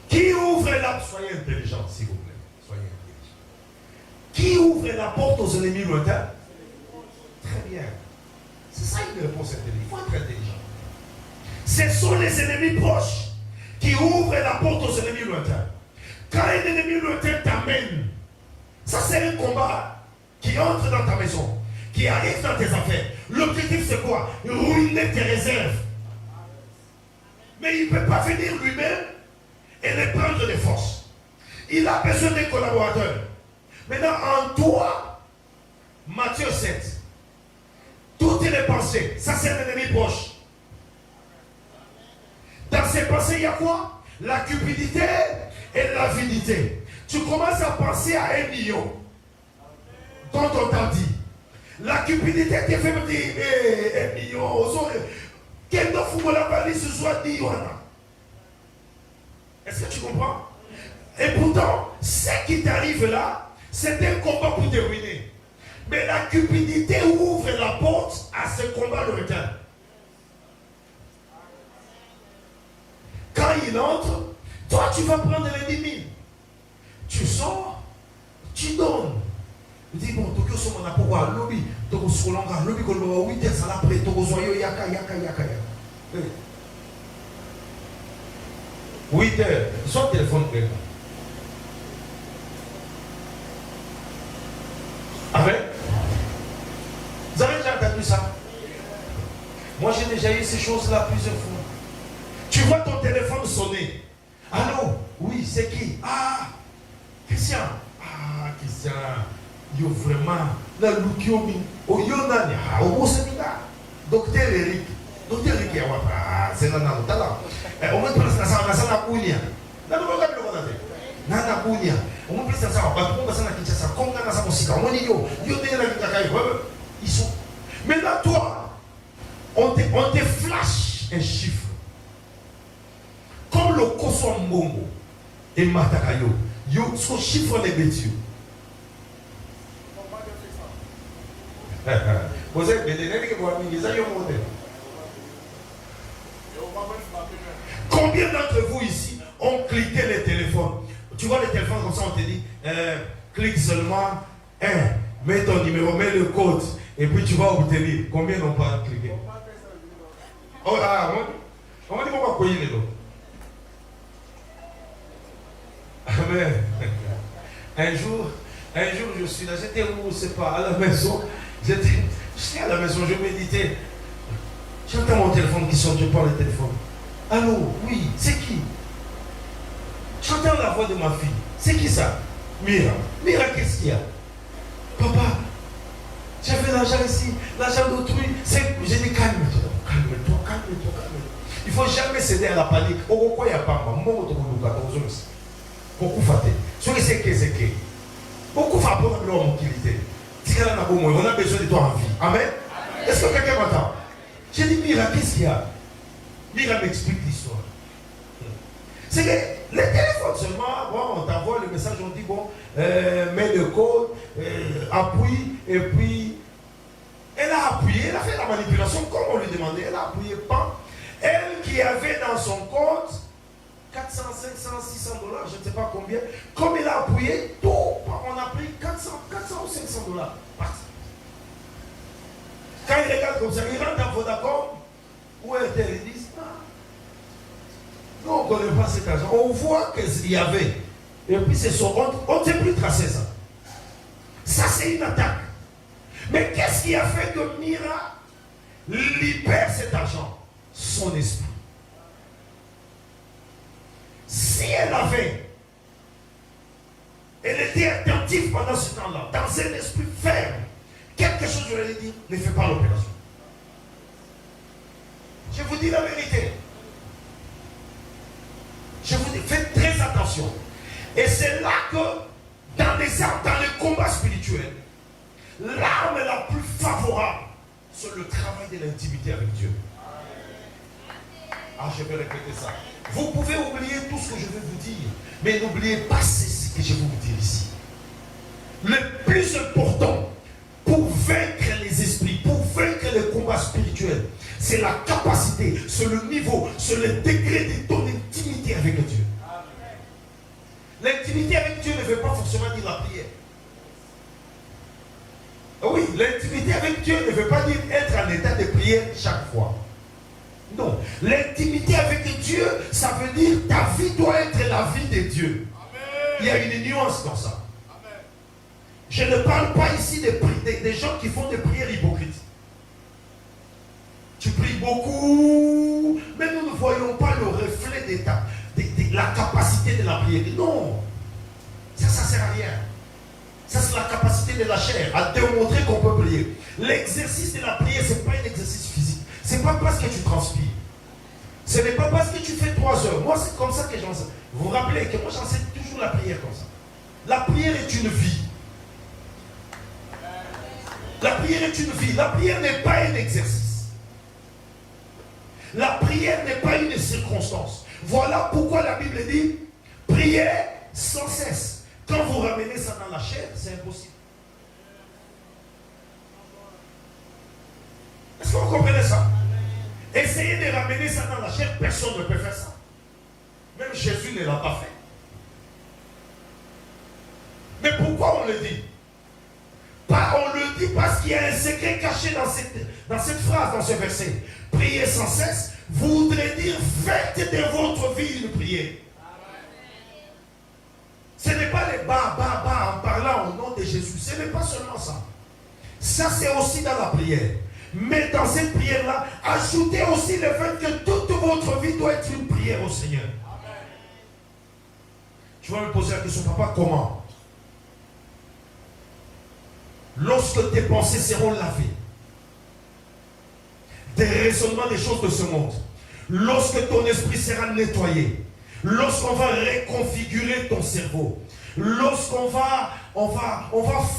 Qui ouvre la... Soyez intelligents, s'il vous plaît. Soyez intelligents. Qui ouvre la porte aux ennemis lointains? Très bien. C'est ça une réponse intelligente. Il faut être intelligent. Ce sont les ennemis proches qui ouvrent la porte aux ennemis lointains. Quand un ennemi lointain t'amène, ça c'est un combat qui entre dans ta maison, qui arrive dans tes affaires. L'objectif c'est quoi? Ruiner tes réserves. Mais il ne peut pas venir lui-même et les prendre de force. Il a besoin des collaborateurs. Maintenant, en toi, Matthieu 7, toutes les pensées, ça c'est un ennemi proche. Dans ces pensées, il y a quoi? La cupidité et l'avidité. Tu commences à penser à 1 million dont on t'a dit. La cupidité te fait me dire 1 million aux autres. Quel doit football la valise ce soit dit, est-ce que tu comprends? Et pourtant, ce qui t'arrive là, c'est un combat pour te ruiner. Mais la cupidité ouvre la porte à ce combat lointain. Quand il entre, toi tu vas prendre les 10 000. Tu sors, tu donnes. Il dit bon, Tokyo Somana pourquoi lobby, Toko Solanga, lobby Koloba 8 heures, ça l'a prêt, Toko Soyo Yaka. 8 heures, son téléphone prêt. Avec? Vous avez déjà entendu ça? Moi j'ai déjà eu ces choses-là plusieurs fois. Tu vois ton téléphone sonner. Allô? Oui, c'est qui? Ah, Christian. Ah, Christian. Yo vraiment. La Lukiomi. Oh, Yonani. Ah, au Sénégal. Docteur Eric. Docteur Eric Yawapa. français, au moins plus ça, na Bounia. Na no ka bilo konate. Na Bounia. Au moins plus ça, ba tout ça na Kinshasa, comme na sa musique. Au moins yo te na kakaï. Ils sont. Maintenant toi, on te flash un chiffre. Comme le Koso Mbongo et Matakayo, yo son chiffre les bêtises. Vous êtes combien d'entre vous ici ont cliqué les téléphones? Tu vois les téléphones comme ça, on te dit clique seulement mets ton numéro, mets le code et puis tu vas obtenir. Combien n'ont pas cliqué? Oh, on va dire qu'on va payer les dos. Amen. Un jour, je suis là, j'étais où, c'est pas, à la maison. J'étais à la maison, je méditais. J'entends mon téléphone qui sonne, je prends le téléphone. Allô, oui, c'est qui? J'entends la voix de ma fille. C'est qui ça? Mira. Mira, qu'est-ce qu'il y a? Papa, j'avais l'argent ici, l'argent d'autrui. J'ai dit, calme-toi. Il ne faut jamais céder à la panique. Pourquoi il n'y a pas beaucoup faté. Ce que c'est que. Beaucoup faté pour la utilité. On a besoin de toi en vie. Amen. Est-ce que quelqu'un m'entend? J'ai dit, Mira, qu'est-ce qu'il y a? Mira m'explique l'histoire. C'est que les téléphones seulement, bon, on t'envoie le message, on dit, bon, mets le code, appuie, et puis, elle a appuyé, elle a fait la manipulation comme on lui demandait, elle a appuyé, pas. Elle qui avait dans son compte 400, 500, 600 dollars, je ne sais pas combien, comme elle a appuyé, tout, on a pris 400 ou 500 dollars. Quand il regarde comme ça, il rentre dans Vodacom, où est-elle? Ils disent, nous, on ne connaît pas cet argent. On voit qu'il y avait. Et puis c'est son compte. On ne sait plus tracer ça. Ça, c'est une attaque. Mais qu'est-ce qui a fait que Mira libère cet argent? Son esprit. Si elle avait, elle était attentive pendant ce temps-là, dans un esprit ferme, quelque chose, je vais lui dire, ne fais pas l'opération. Je vous dis la vérité. Je vous dis, faites très attention. Et c'est là que, dans les combats spirituels, l'arme la plus favorable, c'est le travail de l'intimité avec Dieu. Ah, je vais répéter ça. Vous pouvez oublier tout ce que je vais vous dire, mais n'oubliez pas ce que je vais vous dire ici. Le plus important pour vaincre les esprits, pour vaincre les combats spirituels, c'est la capacité, c'est le niveau, c'est le degré de ton intimité avec Dieu. L'intimité avec Dieu ne veut pas forcément dire la prière. Oui, l'intimité avec Dieu ne veut pas dire être en état de prière chaque fois. Non, l'intimité avec Dieu, ça veut dire ta vie doit être la vie de Dieu. Amen. Il y a une nuance dans ça. Amen. Je ne parle pas ici des gens qui font des prières hypocrites. Tu pries beaucoup, mais nous ne voyons pas le reflet de la capacité de la prière. Non, ça ne sert à rien. Ça, c'est la capacité de la chair à démontrer qu'on peut prier. L'exercice de la prière, ce n'est pas un exercice physique. Ce n'est pas parce que tu transpires. Ce n'est pas parce que tu fais 3 heures. Moi, c'est comme ça que j'enseigne. Vous vous rappelez que moi, j'enseigne toujours la prière comme ça. La prière est une vie. La prière est une vie. La prière n'est pas un exercice. La prière n'est pas une circonstance. Voilà pourquoi la Bible dit, priez sans cesse. Quand vous ramenez ça dans la chair, c'est impossible. Est-ce que vous comprenez ça? Essayez de ramener ça dans la chair, personne ne peut faire ça. Même Jésus ne l'a pas fait. Mais pourquoi on le dit? On le dit parce qu'il y a un secret caché dans cette phrase, dans ce verset. Priez sans cesse, voudrait dire faites de votre vie une prière. Ce n'est pas les bas en parlant au nom de Jésus. Ce n'est pas seulement ça. Ça, c'est aussi dans la prière. Mais dans cette prière-là, ajoutez aussi le fait que toute votre vie doit être une prière au Seigneur. Amen. Tu vas me poser la question, papa, comment? Lorsque tes pensées seront lavées des raisonnements des choses de ce monde, lorsque ton esprit sera nettoyé, lorsqu'on va reconfigurer ton cerveau, lorsqu'on va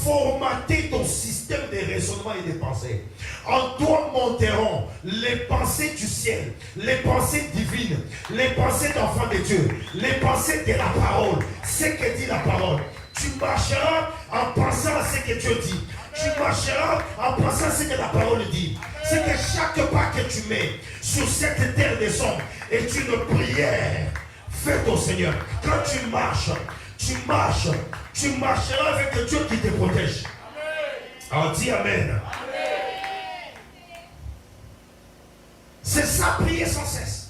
formater ton système de raisonnement et de pensée, en toi monteront les pensées du ciel, les pensées divines, les pensées d'enfants de Dieu, les pensées de la parole, ce que dit la parole. Tu marcheras en pensant à ce que Dieu dit. Tu marcheras en pensant à ce que la parole dit. C'est que chaque pas que tu mets sur cette terre des hommes est une prière faite au Seigneur. Quand tu marcheras avec Dieu qui te protège. Alors dis Amen. C'est ça, prier sans cesse.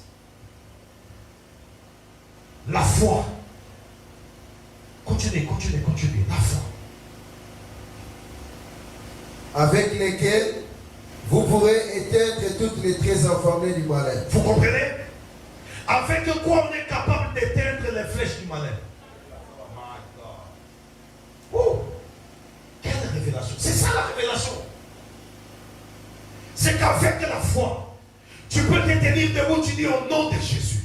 La foi. Continuez. La foi. Avec lesquels vous pourrez éteindre toutes les traits enflammés du malin. Vous comprenez? Avec quoi on est capable d'éteindre les flèches du malin? Oh! Quelle révélation! C'est ça la révélation! C'est qu'avec la foi, tu peux te tenir debout, tu dis au nom de Jésus.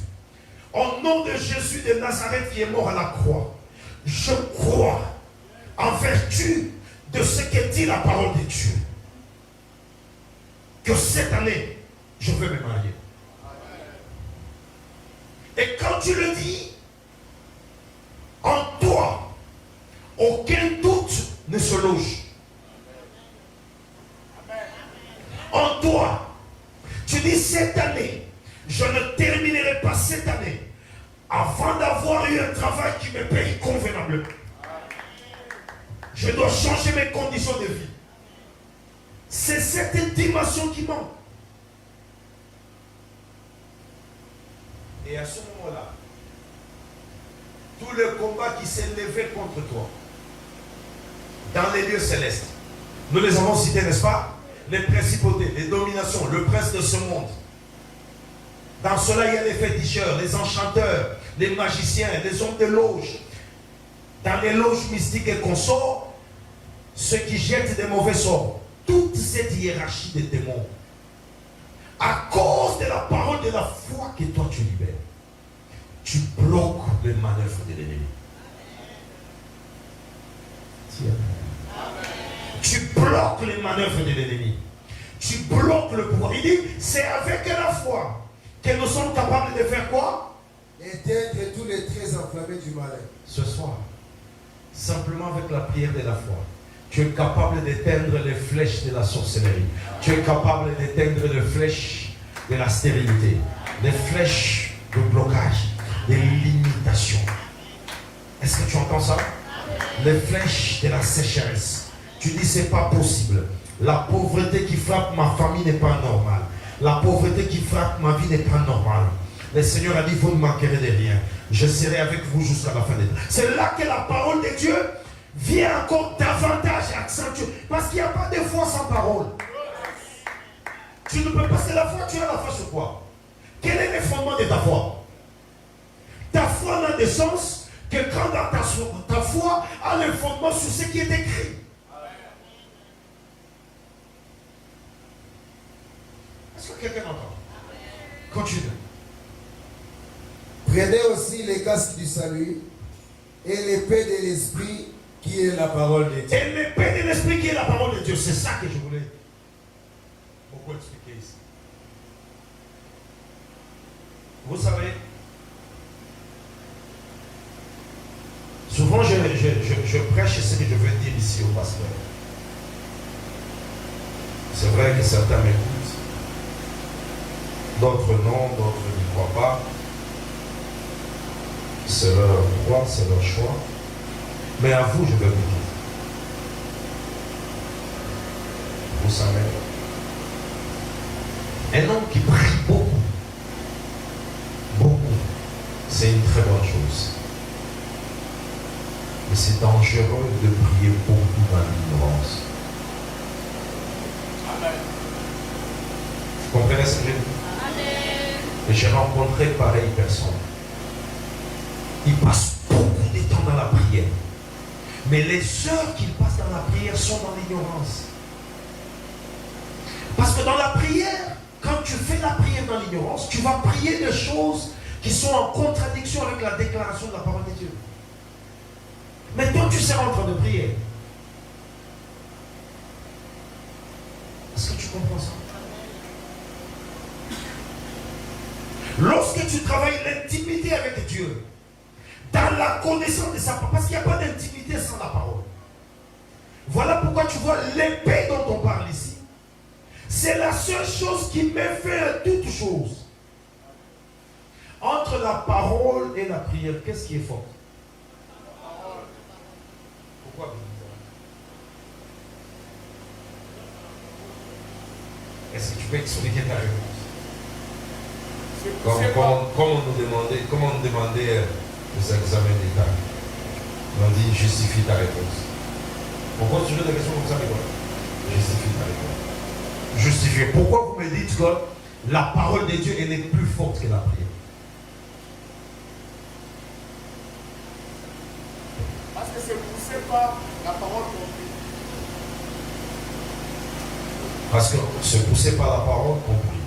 Au nom de Jésus de Nazareth qui est mort à la croix. Je crois en vertu de ce que dit la parole de Dieu, que cette année, je veux me marier. Et quand tu le dis, en toi, aucun doute ne se loge. En toi, tu dis cette année, je ne terminerai pas cette année avant d'avoir eu un travail qui me paye convenablement. Je dois changer mes conditions de vie. C'est cette dimension qui manque. Et à ce moment-là, tout le combat qui s'est levé contre toi, dans les lieux célestes, Nous les avons cités, n'est-ce pas? les principautés, les dominations, le prince de ce monde. Dans cela, il y a les féticheurs, les enchanteurs, les magiciens, les hommes de loge. Dans les loges mystiques et consorts, ceux qui jettent des mauvais sorts. Toute cette hiérarchie des démons, à cause de la parole de la foi que toi tu libères, tu bloques les manœuvres de l'ennemi. Tu bloques les manœuvres de l'ennemi. Tu bloques le pouvoir. Il dit, c'est avec la foi que nous sommes capables de faire quoi? Éteindre tous les traits enflammés du malin. Ce soir, simplement avec la prière de la foi, tu es capable d'éteindre les flèches de la sorcellerie. Tu es capable d'éteindre les flèches de la stérilité, les flèches de blocage, des limitations. Est-ce que tu entends ça? Les flèches de la sécheresse. Tu dis c'est pas possible. La pauvreté qui frappe ma famille n'est pas normale. La pauvreté qui frappe ma vie n'est pas normale. Le Seigneur a dit, vous ne manquerez de rien. Je serai avec vous jusqu'à la fin des temps. C'est là que la parole de Dieu vient encore davantage accentuer. Parce qu'il n'y a pas de foi sans parole. Tu ne peux pas, c'est la foi, tu as la foi sur quoi? Quel est le fondement de ta foi? Ta foi n'a de sens que quand ta foi a le fondement sur ce qui est écrit. Est-ce que quelqu'un entend? Continue. Prenez aussi les casques du salut et l'épée de l'esprit qui est la parole de Dieu. Et l'épée de l'esprit qui est la parole de Dieu. C'est ça que je voulais beaucoup expliquer ici. Vous savez, souvent je prêche ce que je veux dire ici au pasteur. C'est vrai que certains m'écoutent, d'autres non, d'autres n'y croient pas. C'est leur droit, c'est leur choix. Mais à vous, je vais vous dire. Vous savez, un homme qui prie beaucoup, c'est une très bonne chose. Mais c'est dangereux de prier beaucoup dans l'ignorance. Vous comprenez ce que je dis? Et j'ai rencontré pareille personne. Il passe beaucoup de temps dans la prière. Mais les heures qu'il passe dans la prière sont dans l'ignorance. Parce que dans la prière, quand quand tu fais la prière dans l'ignorance, tu vas prier des choses qui sont en contradiction avec la déclaration de la parole de Dieu. Mais toi, tu seras en train de prier. Est-ce que tu comprends ça? Lorsque tu travailles l'intimité avec Dieu, dans la connaissance de sa parole, parce qu'il n'y a pas d'intimité sans la parole. Voilà pourquoi tu vois l'épée dont on parle ici. C'est la seule chose qui met fin à toute chose. Entre la parole et la prière, qu'est-ce qui est fort? Pourquoi? Est-ce que tu peux expliquer ta réponse? Comme on nous demandait les examens d'État, on dit justifie ta réponse. On pose toujours des questions comme ça, mais quoi? Justifie ta réponse. Justifier. Pourquoi vous me dites que la parole de Dieu elle est plus forte que la prière? Parce que c'est poussé par la parole qu'on prie. Parce que c'est poussé par la parole qu'on prie.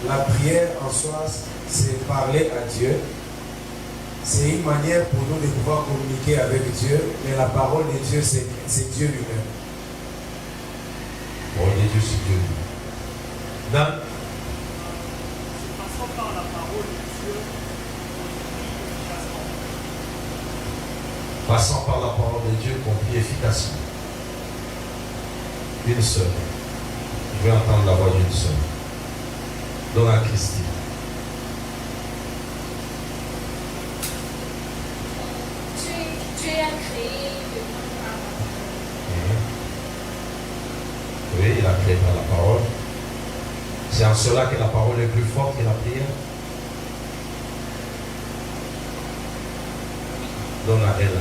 La prière en soi, c'est parler à Dieu. C'est une manière pour nous de pouvoir communiquer avec Dieu, mais la parole de Dieu, c'est Dieu lui-même. La parole de Dieu, c'est Dieu lui-même. C'est passant par la parole de Dieu qu'on prie efficacement. Passant par la parole de Dieu qu'on prie efficacement. Une seule. Je vais entendre la voix d'une seule. Donne à Christine. Tu as créé le monde par la parole. Oui, il a créé par la parole. C'est en cela que la parole est plus forte que la prière. Donne à elle.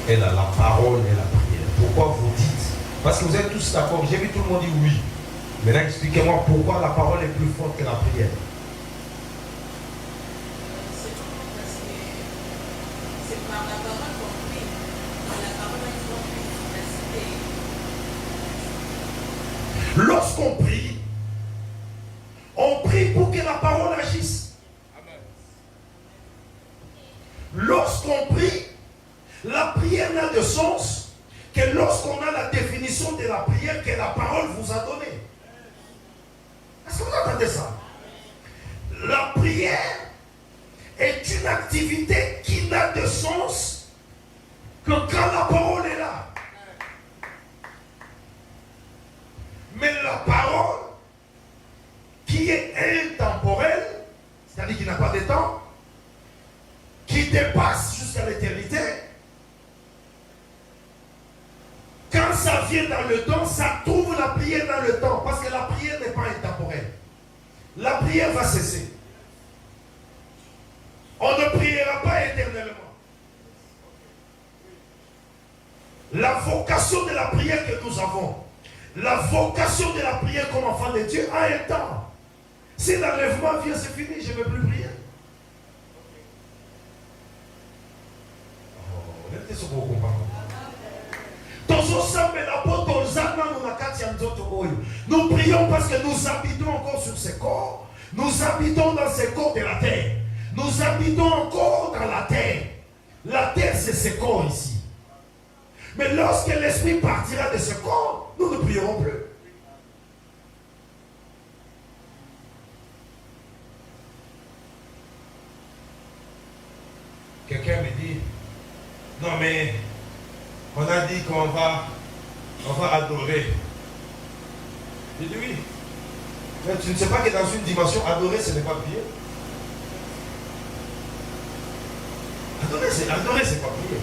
Elle a la parole et la prière. Pourquoi vous dites? Parce que vous êtes tous d'accord. J'ai vu tout le monde dire oui. Maintenant, expliquez-moi pourquoi la parole est plus forte que la prière. C'est tout parce que c'est par la parole qu'on prie. Par la parole, ils ont une efficacité. Lorsqu'on prie, on prie pour que la parole agisse. Lorsqu'on prie, la prière n'a de sens que lorsqu'on a la définition de la prière que la parole vous a donnée. Est-ce que vous entendez ça? La prière est une activité qui n'a de sens que quand la parole est là. Mais la parole qui est intemporelle, c'est-à-dire qui n'a pas de temps, qui dépasse jusqu'à l'éternité, quand ça vient dans le temps, ça trouve la prière dans le temps, parce que la prière n'est pas intemporelle. La prière va cesser. On ne priera pas éternellement. La vocation de la prière que nous avons, la vocation de la prière comme enfant de Dieu a un temps. Si l'enlèvement vient, c'est fini, je ne vais plus prier. Mettez ce qu'on comprend. Nous prions parce que nous habitons encore sur ces corps. Nous habitons dans ces corps de la terre. Nous habitons encore dans la terre. La terre, c'est ces corps ici. Mais lorsque l'esprit partira de ce corps, nous ne prierons plus. Quelqu'un me dit, non mais, on a dit qu'on va adorer. Je dis oui. Mais tu ne sais pas que dans une dimension, adorer, ce n'est pas prier. Adorer, c'est pas prier.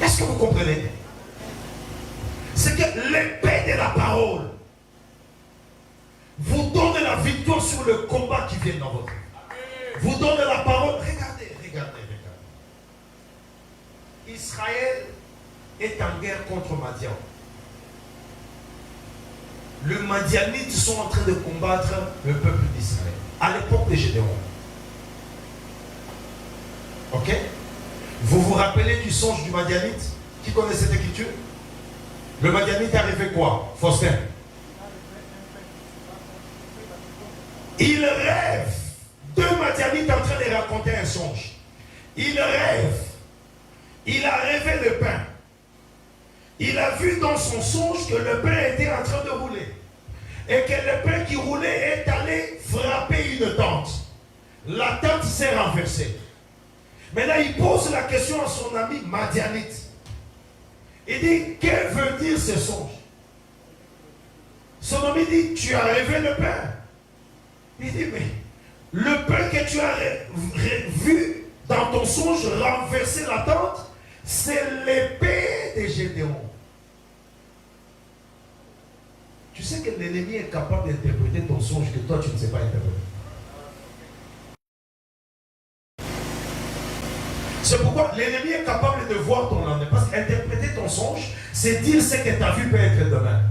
Est-ce que vous comprenez? C'est que l'épée de la parole vous donne la victoire sur le combat qui vient dans votre vie. Vous donne la parole. Regardez. Israël est en guerre contre Madian. Les Madianites sont en train de combattre le peuple d'Israël à l'époque de Gédéon. Ok? Vous vous rappelez du songe du Madianite? Qui connaît cette écriture? Le Madianite a rêvé quoi, Faustin? Il rêve. Deux Madianites en train de raconter un songe. Il rêve. Il a rêvé le pain. Il a vu dans son songe que le pain était en train de rouler. Et que le pain qui roulait est allé frapper une tente. La tente s'est renversée. Mais là, il pose la question à son ami Madianite. Il dit, que veut dire ce songe? Son ami dit, tu as rêvé le pain. Il dit, mais le pain que tu as vu dans ton songe renverser la tente, c'est l'épée de Gédéon. Tu sais que l'ennemi est capable d'interpréter ton songe que toi tu ne sais pas interpréter. C'est pourquoi l'ennemi est capable de voir ton lendemain. Parce qu'interpréter ton songe, c'est dire ce que tu as vu peut être demain.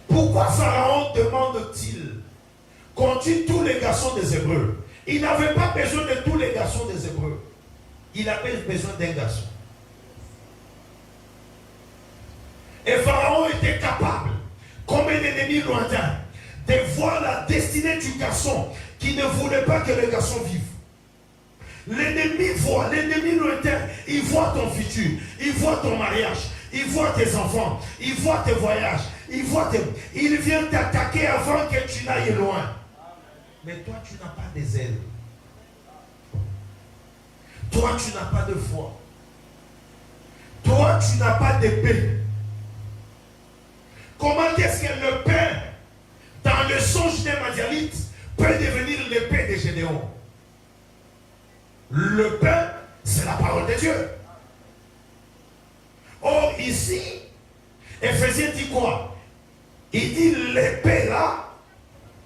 Pourquoi Pharaon demande-t-il qu'on tue tous les garçons des Hébreux? Il n'avait pas besoin de tous les garçons des Hébreux. Il avait besoin d'un garçon. Et Pharaon était capable, comme un ennemi lointain, de voir la destinée du garçon qui ne voulait pas que le garçon vive. L'ennemi voit, l'ennemi lointain, il voit ton futur, il voit ton mariage, il voit tes enfants, il voit tes voyages, il vient t'attaquer avant que tu n'ailles loin. Mais toi, tu n'as pas des ailes. Toi, tu n'as pas de foi. Toi, tu n'as pas d'épée. Comment est-ce que le pain, dans le songe des Madianites, peut devenir l'épée de Gédéon? Le pain, c'est la parole de Dieu. Or, ici, Éphésiens dit quoi? Il dit l'épée là,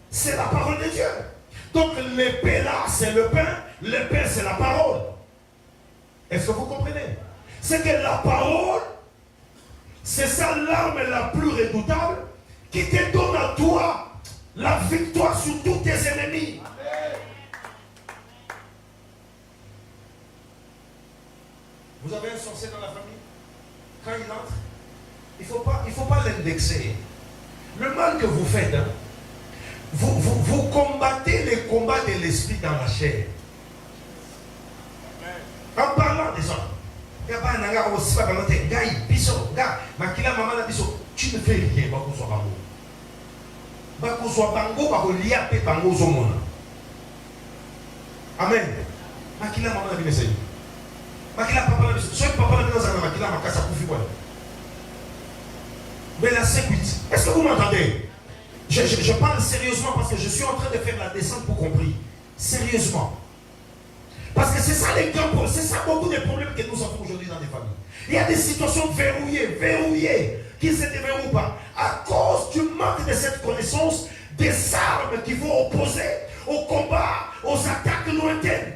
c'est la parole de Dieu. Donc l'épée là, c'est le pain, l'épée c'est la parole. Est-ce que vous comprenez? C'est que la parole, c'est ça l'arme la plus redoutable qui te donne à toi la victoire sur tous tes ennemis. Vous avez un sorcier dans la famille? Quand il entre, il ne faut pas l'indexer. Le mal que vous faites, hein, vous combattez les combats de l'esprit dans la chair. En parlant des hommes. Tu ne fais rien. Amen. Mais la 5-8, est-ce que vous m'entendez? Je parle sérieusement parce que je suis en train de faire la descente pour compris. Sérieusement. Parce que c'est ça les grands problèmes, c'est ça beaucoup des problèmes que nous avons aujourd'hui dans les familles. Il y a des situations verrouillées, qui ne se déverrouillent pas. À cause du manque de cette connaissance, des armes qui vont opposer au combat, aux attaques lointaines.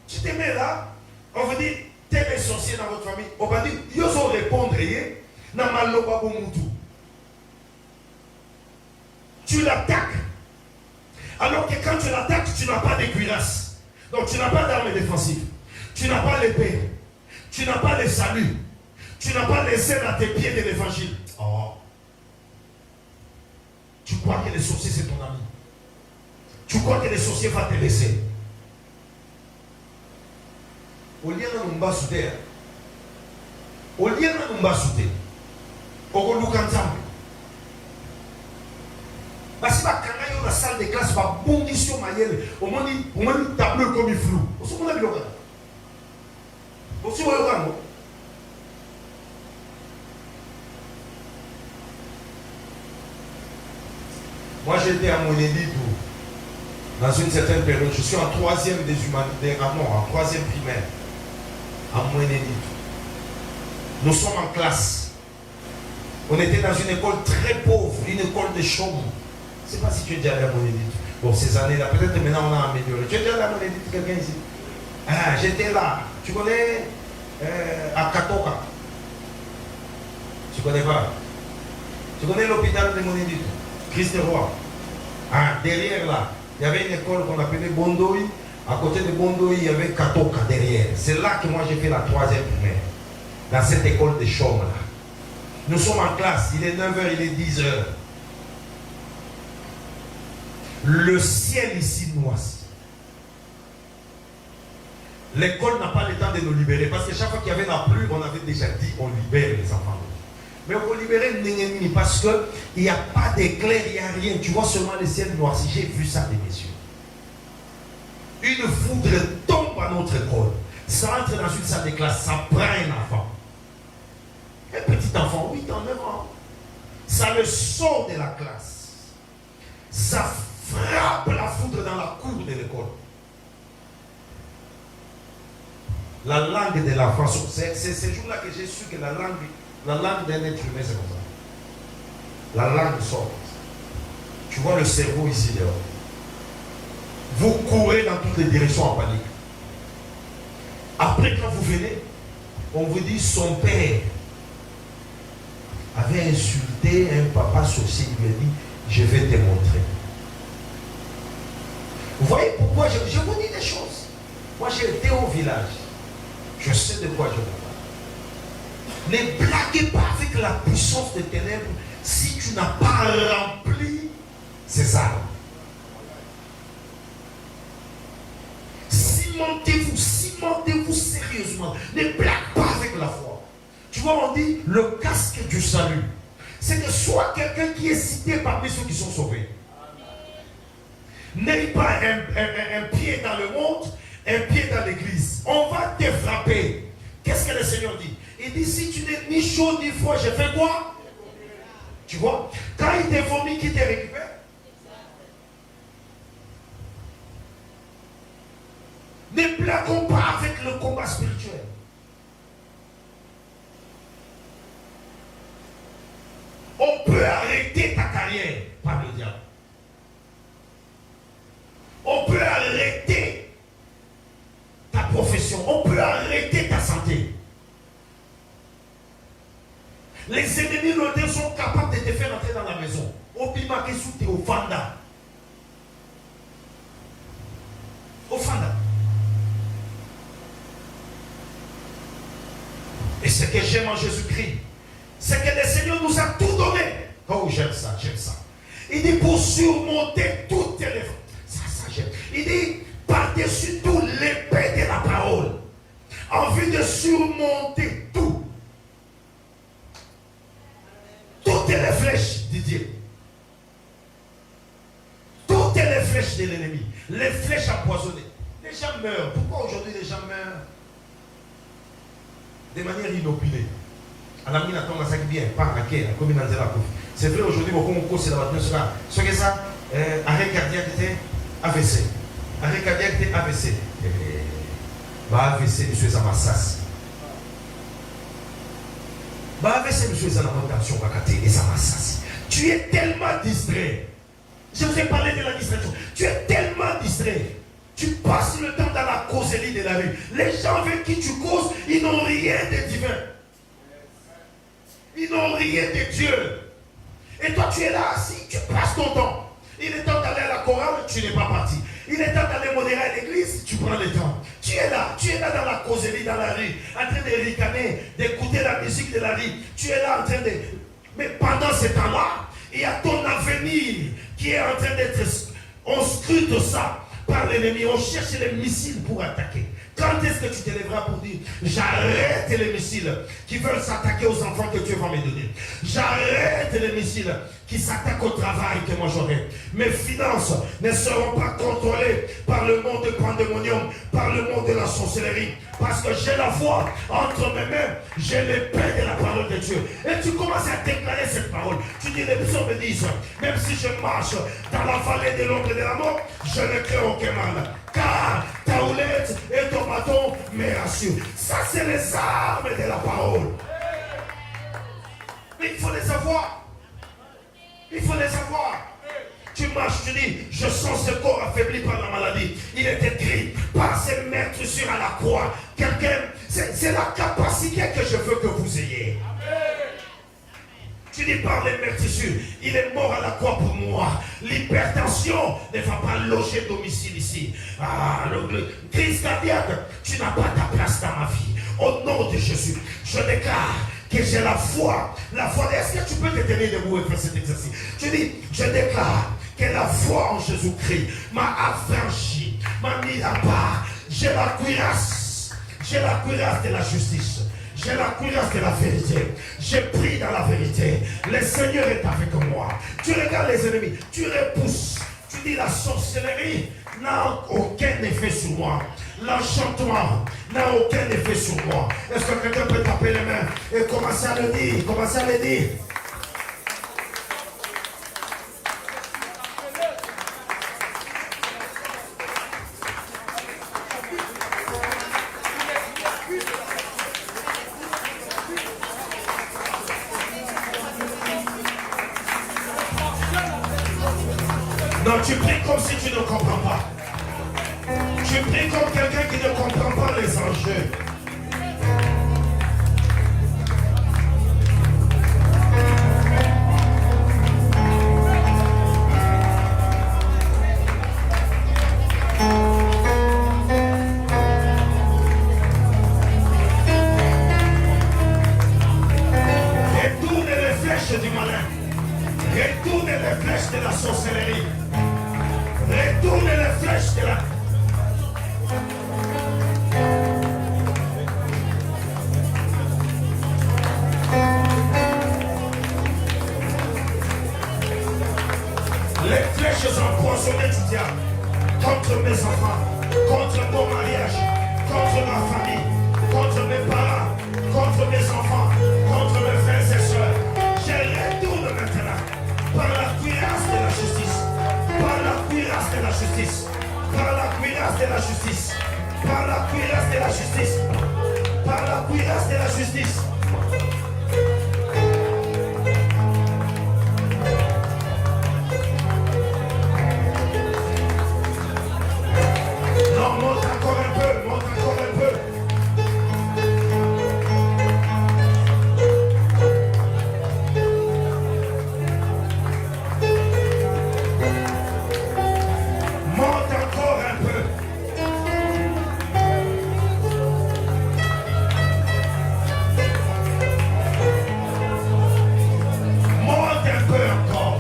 Tu te mets là, on vous dit, tel est sorcier dans votre famille. On va dire, ils ont répondre, tu l'attaques. Alors que quand tu l'attaques, tu n'as pas de cuirasse. Donc tu n'as pas d'arme défensive. Tu n'as pas l'épée. Tu n'as pas le salut. Tu n'as pas les ailes à tes pieds de l'évangile. Oh. Tu crois que le sorcier c'est ton ami. Tu crois que le sorcier va te laisser. Au lieu de nous basouter, au lieu de nous basouter, au lieu de nous parce que quand on est dans la salle de classe, on va bondir sur ma gueule, on m'a dit tableau comme il flou. On se dit là. On se dit là. Moi j'étais à Monédito dans une certaine période. Je suis en 3e des humanités, en 3e primaire. À Monédito. Nous sommes en classe. On était dans une école très pauvre, une école de chômeurs. Je ne sais pas si tu es déjà allé à Monédito. Bon, ces années-là, peut-être maintenant on a amélioré. Tu es déjà allé à Monédito, quelqu'un ici? Ah, j'étais là. Tu connais à Katoka? Tu connais pas? Tu connais l'hôpital de Monédito? Christ de Roi. Ah, derrière là, il y avait une école qu'on appelait Bondoï. À côté de Bondo, il y avait Katoka derrière. C'est là que moi j'ai fait la 3e primaire. Dans cette école de Chaume là. Nous sommes en classe, il est 9h, il est 10h. Le ciel ici noirci. L'école n'a pas le temps de nous libérer. Parce que chaque fois qu'il y avait la pluie, on avait déjà dit on libère les enfants. Mais on peut libérer Nengenini parce qu'il n'y a pas d'éclair, il n'y a rien. Tu vois seulement le ciel noirci. J'ai vu ça de mes yeux. Une foudre tombe à notre école. Ça entre dans une salle de classe, ça prend un enfant. Un petit enfant, 8 ans, 9 ans. Ça le sort de la classe. Ça frappe la foudre dans la cour de l'école. La langue de l'enfant, c'est ce jour-là que j'ai su que la langue d'un être humain, c'est comme ça. La langue sort. Tu vois le cerveau ici dehors. Vous courez dans toutes les directions en panique. Après, quand vous venez, on vous dit son père avait insulté un papa sorcier. Il lui a dit, je vais te montrer. Vous voyez pourquoi je vous dis des choses. Moi, j'ai été au village. Je sais de quoi je vous parle. Ne blaguez pas avec la puissance des ténèbres si tu n'as pas rempli ces armes. Cimentez-vous sérieusement. Ne blague pas avec la foi. Tu vois, on dit le casque du salut. C'est que soit quelqu'un qui est cité parmi ceux qui sont sauvés. N'aie pas un pied dans le monde, un pied dans l'église. On va te frapper. Qu'est-ce que le Seigneur dit? Il dit, si tu n'es ni chaud ni froid, je fais quoi? Tu vois? Quand il te vomit, qui te récupère? Ne blaguons pas avec le combat spirituel. On peut arrêter ta carrière par le diable. On peut arrêter ta profession. On peut arrêter ta santé. Les ennemis de sont capables de te faire entrer dans la maison. Au Bima Kesoute, au Fanda. Au Fanda. Et ce que j'aime en Jésus-Christ, c'est que le Seigneur nous a tout donné. Oh, j'aime ça, j'aime ça. Il dit pour surmonter toutes les... Ça, j'aime. Il dit par-dessus tout l'épée de la parole. En vue de surmonter tout. Toutes les flèches de Dieu. Toutes les flèches de l'ennemi. Les flèches empoisonnées. Les gens meurent. Pourquoi aujourd'hui les gens meurent de manière inopinée? C'est vrai aujourd'hui, beaucoup c'est la voiture. Ce que ça, arrêt cardiaque était AVC. Arrêt cardiaque était AVC. AVC, monsieur Zamassas. AVC, monsieur Zamassas. Tu es tellement distrait. Je vous ai parlé de la distraction. Tu es tellement distrait. Tu passes le temps dans la causerie de la rue. Les gens avec qui tu causes, ils n'ont rien de divin. Ils n'ont rien de Dieu. Et toi, tu es là assis, tu passes ton temps. Il est temps d'aller à la chorale, tu n'es pas parti. Il est temps d'aller modérer à l'église, tu prends le temps. Tu es là dans la causerie, dans la rue, en train de ricaner, d'écouter la musique de la rue. Tu es là en train de... Mais pendant ce temps-là, il y a ton avenir qui est en train d'être... On scrute ça par l'ennemi, on cherche les missiles pour attaquer. Quand est-ce que tu te lèveras pour dire j'arrête les missiles qui veulent s'attaquer aux enfants que Dieu va me donner. J'arrête les missiles qui s'attaquent au travail que moi j'aurai. Mes finances ne seront pas contrôlées par le monde du pandémonium, par le monde de la sorcellerie. Parce que j'ai la foi entre mes mains, j'ai l'épée de la parole de Dieu. Et tu commences à déclarer cette parole. Tu dis, les psaumes me disent, même si je marche dans la vallée de l'ombre de la mort, je ne crains aucun mal. Car ta houlette et ton bâton me rassurent. Ça, c'est les armes de la parole. Mais il faut les avoir. Il faut les avoir. Tu marches, tu dis, je sens ce corps affaibli par la maladie. Il est écrit par ses meurtrissures à la croix. Quelqu'un, c'est la capacité que je veux que vous ayez. Tu dis par les meurtrissures, il est mort à la croix pour moi. L'hypertension ne va pas loger domicile ici. Ah, le crise cardiaque, tu n'as pas ta place dans ma vie. Au nom de Jésus, je déclare que j'ai la foi. La foi, est-ce que tu peux te tenir debout et faire cet exercice? Tu dis, je déclare que la foi en Jésus-Christ m'a affranchi, m'a mis à part. J'ai la cuirasse de la justice. J'ai la cuirasse de la vérité. J'ai pris dans la vérité. Le Seigneur est avec moi. Tu regardes les ennemis, tu repousses. Tu dis la sorcellerie n'a aucun effet sur moi. L'enchantement n'a aucun effet sur moi. Est-ce que quelqu'un peut taper les mains et commencer à le dire? Commencer à le dire. Non, tu pries comme si tu ne comprends pas. Tu pries comme quelqu'un qui ne comprend pas les enjeux. Retourne les flèches du malin. Retourne les flèches de la sorcellerie. Retourne les flèches de la... Les flèches empoisonnées du diable contre mes enfants, contre mon mariage, contre ma famille, contre mes parents, contre mes enfants, contre mes frères et sœurs. Je retourne maintenant par la cuirasse de la justice, par la cuirasse de la justice, par la cuirasse de la justice, par la cuirasse de la justice, par la cuirasse de la justice. Non, monte encore un peu, monte encore un peu. Monte encore un peu. Monte un peu encore.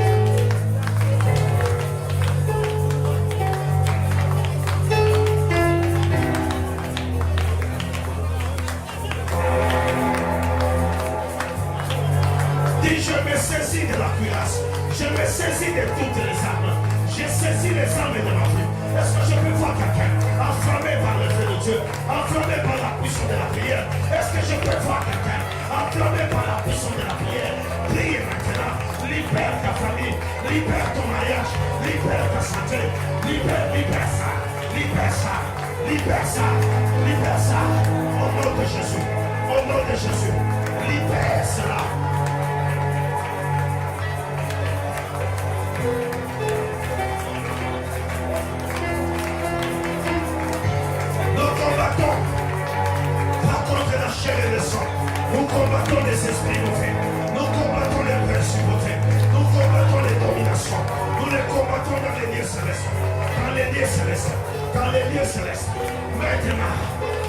Dis, je me saisis de la cuirasse. Je me saisis de toutes les armes. J'ai saisi les armes de ma vie. Est-ce que je peux voir quelqu'un enflammé par le feu de Dieu, enflammé par la puissance de la prière? Est-ce que je peux voir quelqu'un enflammé par la puissance de la prière? Prie maintenant. Libère ta famille, libère ton mariage, libère ta santé, libère ça, libère ça, libère ça, libère ça. Au nom de Jésus, au nom de Jésus, libère cela. Nous combattons pas contre la chair et le sang. Nous combattons les esprits mauvais. Nous combattons les principautés. Nous combattons les dominations. Nous les combattons dans les lieux célestes. Dans les lieux célestes. Dans les lieux célestes. Maintenant,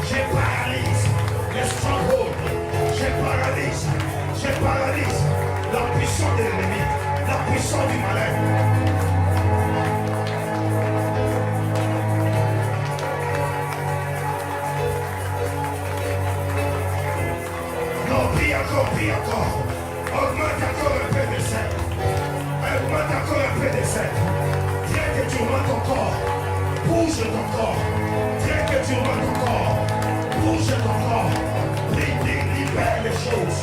je paralyse les strongholds. Je paralyse la puissance de l'ennemi. La puissance du malin. Prie encore. Augmente encore un peu de sel. Augmente encore un peu de sel. Traite durement ton corps. Bouge ton corps. Traite durement ton corps. Bouge ton corps. Libère les choses.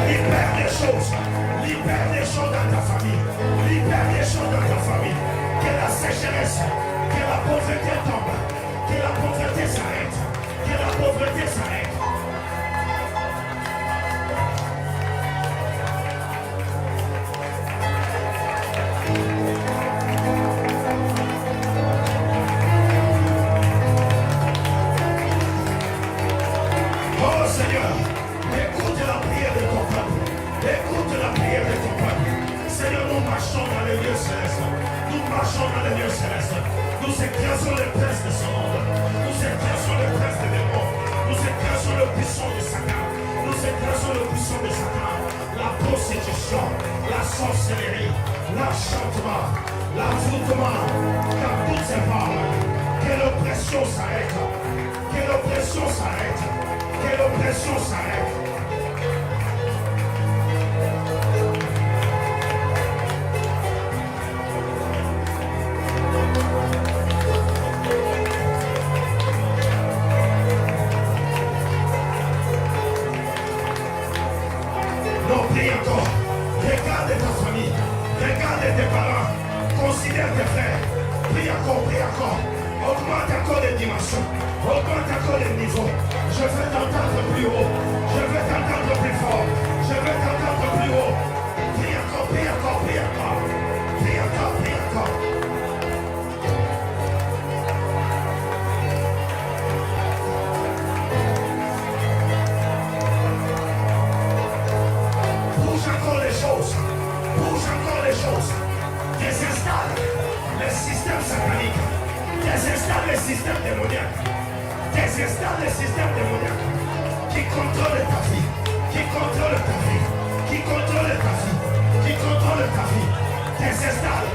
Libère les choses. Libère les choses dans ta famille. Libère les choses dans ta famille. Que la sécheresse, que la pauvreté tombe. Que la pauvreté s'arrête. Que la pauvreté s'arrête. les lieux célestes. Nous marchons dans les lieux célestes. Nous écrasons les princes de ce monde. Nous écrasons les princes des démons. Nous écrasons le puissant de Satan. Nous écrasons le puissant de Satan. La prostitution, la sorcellerie, l'enchantement, l'envoûtement, car toutes ces formes, que l'oppression s'arrête. Que l'oppression s'arrête. Que l'oppression s'arrête. Non, prie encore. Regarde ta famille. Regarde tes parents. Considère tes frères. Prie encore, prie encore. Augmente encore les dimensions. Augmente encore les niveaux. Je veux t'entendre plus haut. Je veux t'entendre plus fort. Je veux t'entendre plus haut. Prie encore, prie encore, prie encore. Prie encore, prie encore. Bouge encore les choses. Bouge encore les choses. Désinstalle les systèmes sataniques. Désinstalle les systèmes démoniaques. Désinstalle les systèmes démoniaques qui contrôlent ta vie. Qui contrôlent ta vie. Qui contrôlent ta vie. Qui contrôlent ta vie. Désinstalle.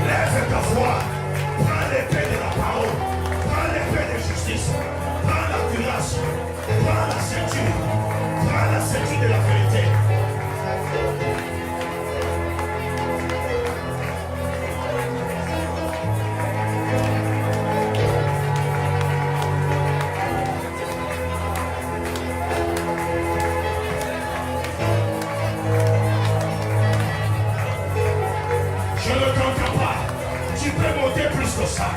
Lève ta voix. Prends l'épée de la parole. Prends l'épée de justice. Prends la cuirasse. Prends la ceinture. Prends la ceinture de la vérité. Je ne t'entends pas. Tu peux monter plus que ça.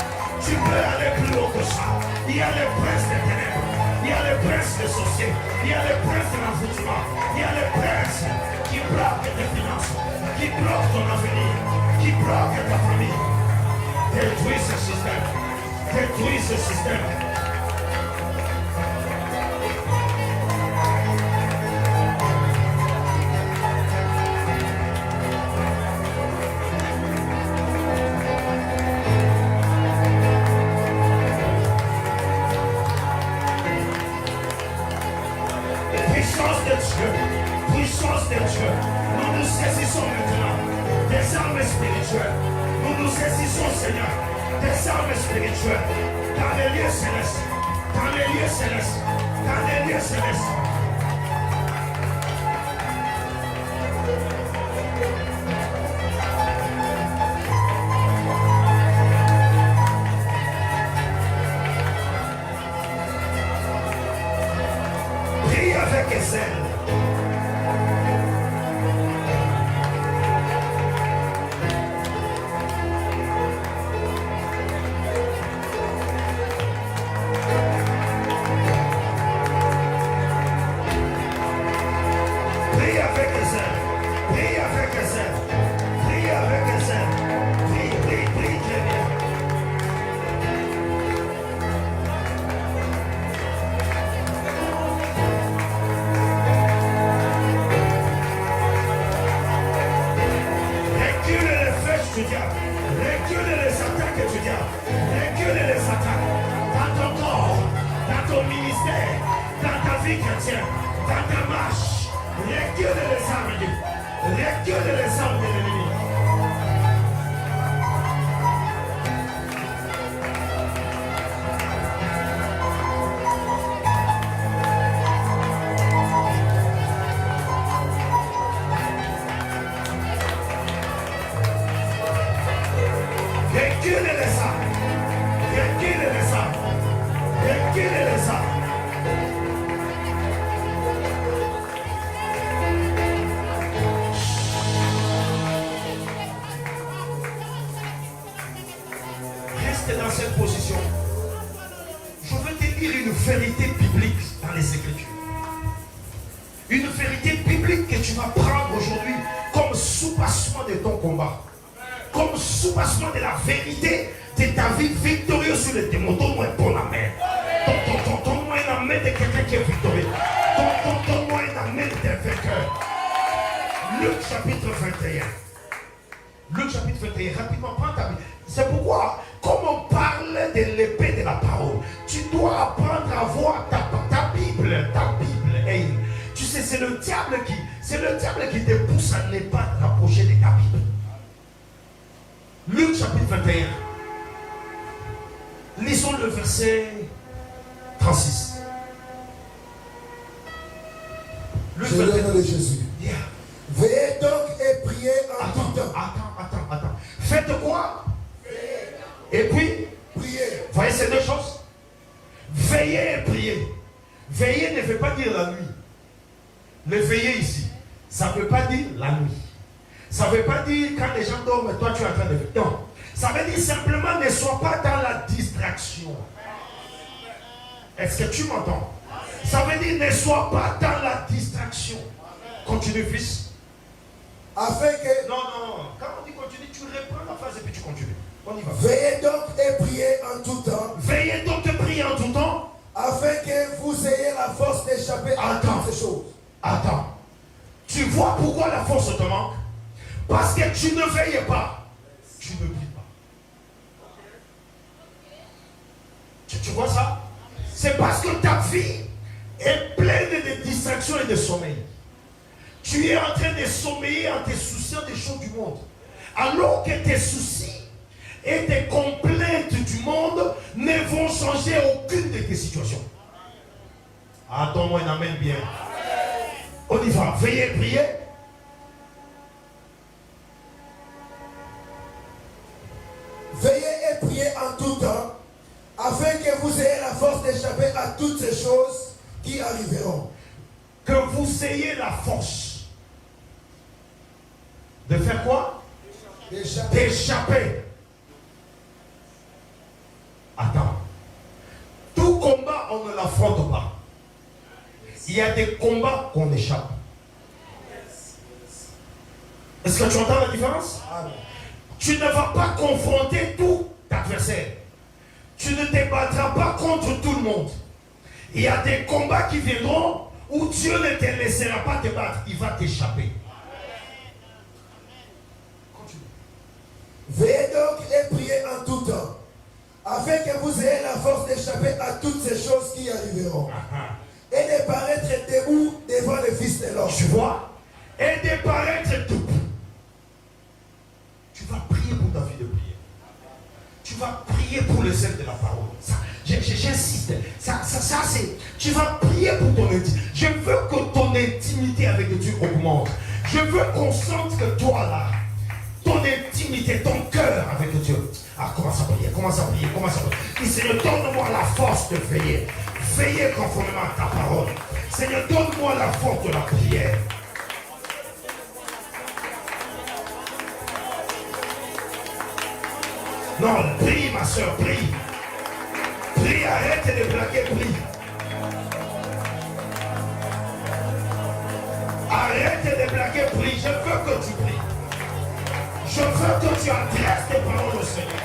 Tu peux aller plus haut que ça. Il y a les princes des ténèbres. Il y a les princes des sorciers. Il y a les princes de l'envoûtement. Il y a les princes qui bloquent tes finances. Qui bloquent ton avenir. Qui bloquent ta famille. Détruis ce système. Détruis ce système. Puissance de Dieu, puissance de Dieu, nous nous saisissons maintenant des armes spirituelles. Nous nous saisissons, Seigneur, des armes spirituelles dans les lieux célestes, dans les lieux célestes, dans les lieux célestes. Prie avec zèle. Prie avec zèle. Prie avec zèle. Prie avec zèle. Prie, prie, prie, très bien. Recule les flèches du diable. Recule les attaques du diable. Recule les attaques dans ton corps, dans ton ministère, dans ta vie chrétienne, dans ta marche. Recule les armes du recule les armes de l'ennemi. Recule les armes. Recule les armes. Recule les armes. vérité biblique dans les Écritures. Une vérité biblique que tu vas prendre aujourd'hui comme soubassement de ton combat. Comme soubassement de la vérité de ta vie victorieuse sur le démon. Donne-moi un bon amen. Donne-moi un amen de quelqu'un qui est victorieux. Donne-moi un amen d'un vainqueur. Luc chapitre 21. Luc chapitre 21. Rapidement, prends ta Bible. C'est pourquoi, comme on parle de l'épée de la parole, tu dois apprendre à voir ta Bible. Ta Bible. Hey. Tu sais, c'est le diable qui te pousse à ne pas te rapprocher de ta Bible. Luc chapitre 21. Lisons le verset 36. Je donne le nom de Jésus. Yeah. Veillez donc et priez en tout temps. Attends. Faites quoi? Et puis, Priez. voyez ces deux choses. Veillez et priez. Veiller ne veut pas dire la nuit. Le veiller ici, ça ne veut pas dire la nuit. Ça ne veut pas dire quand les gens dorment, toi tu es en train de veiller. Non. Ça veut dire simplement ne sois pas dans la distraction. Est-ce que tu m'entends? Ça veut dire ne sois pas dans la distraction. Continue, fils. Afin que... Non. Quand on dit continue, tu reprends la phrase et puis tu continues. On y va. Veillez donc et priez en tout temps. Veillez donc et priez en tout temps. Afin que vous ayez la force d'échapper à toutes ces choses. Attends. Tu vois pourquoi la force te manque? Parce que tu ne veilles pas. Tu ne pries pas. Tu vois ça? C'est parce que ta vie est pleine de distractions et de sommeil. Tu es en train de sommeiller en te souciant des choses du monde. Alors que tes soucis et tes complaintes du monde ne vont changer aucune de tes situations. Attends-moi un amen bien. On y va. Veillez et priez. Veillez et priez en tout temps, afin que vous ayez la force d'échapper à toutes ces choses qui arriveront. Que vous ayez la force de faire quoi? D'échapper. Attends. Tout combat, on ne l'affronte pas. Il y a des combats qu'on échappe. Est-ce que tu entends la différence? Tu ne vas pas confronter tout adversaire. Tu ne te battras pas contre tout le monde. Il y a des combats qui viendront où Dieu ne te laissera pas te battre. Il va t'échapper. Continue. Veillez donc et priez en tout temps, afin que vous ayez la force d'échapper à toutes ces choses qui arriveront. Et de paraître debout devant le Fils de l'homme. Tu vois? Et de paraître debout. Tu vas prier pour ta vie de prière. Tu vas prier pour le sel de la parole. J'insiste. Ça c'est. Tu vas prier pour ton intimité. Je veux que ton intimité avec Dieu augmente. Je veux qu'on sente que toi là, ton intimité, ton cœur avec Dieu. Ah, commence à prier. Dis Seigneur, donne-moi la force de veiller. Veiller conformément à ta parole. Seigneur, donne-moi la force de la prière. Non, prie ma soeur, prie. Prie, arrête de blaguer, prie. Arrête de blaguer, prie. Je veux que tu pries. Je veux que tu adresses tes paroles au Seigneur.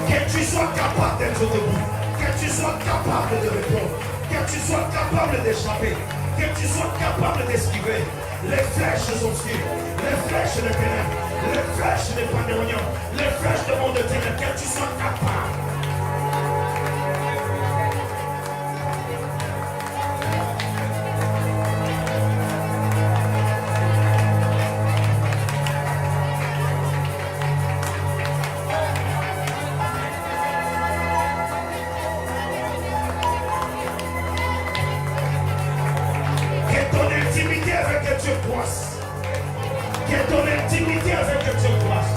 Que tu sois capable d'être debout, que tu sois capable de répondre, que tu sois capable d'échapper, que tu sois capable d'esquiver. Les flèches sont sûres, les flèches de ténèbres, les flèches des pandémoniums, les flèches de monde de ténèbres, que tu sois capable. Que ton intimité avec Dieu croisse.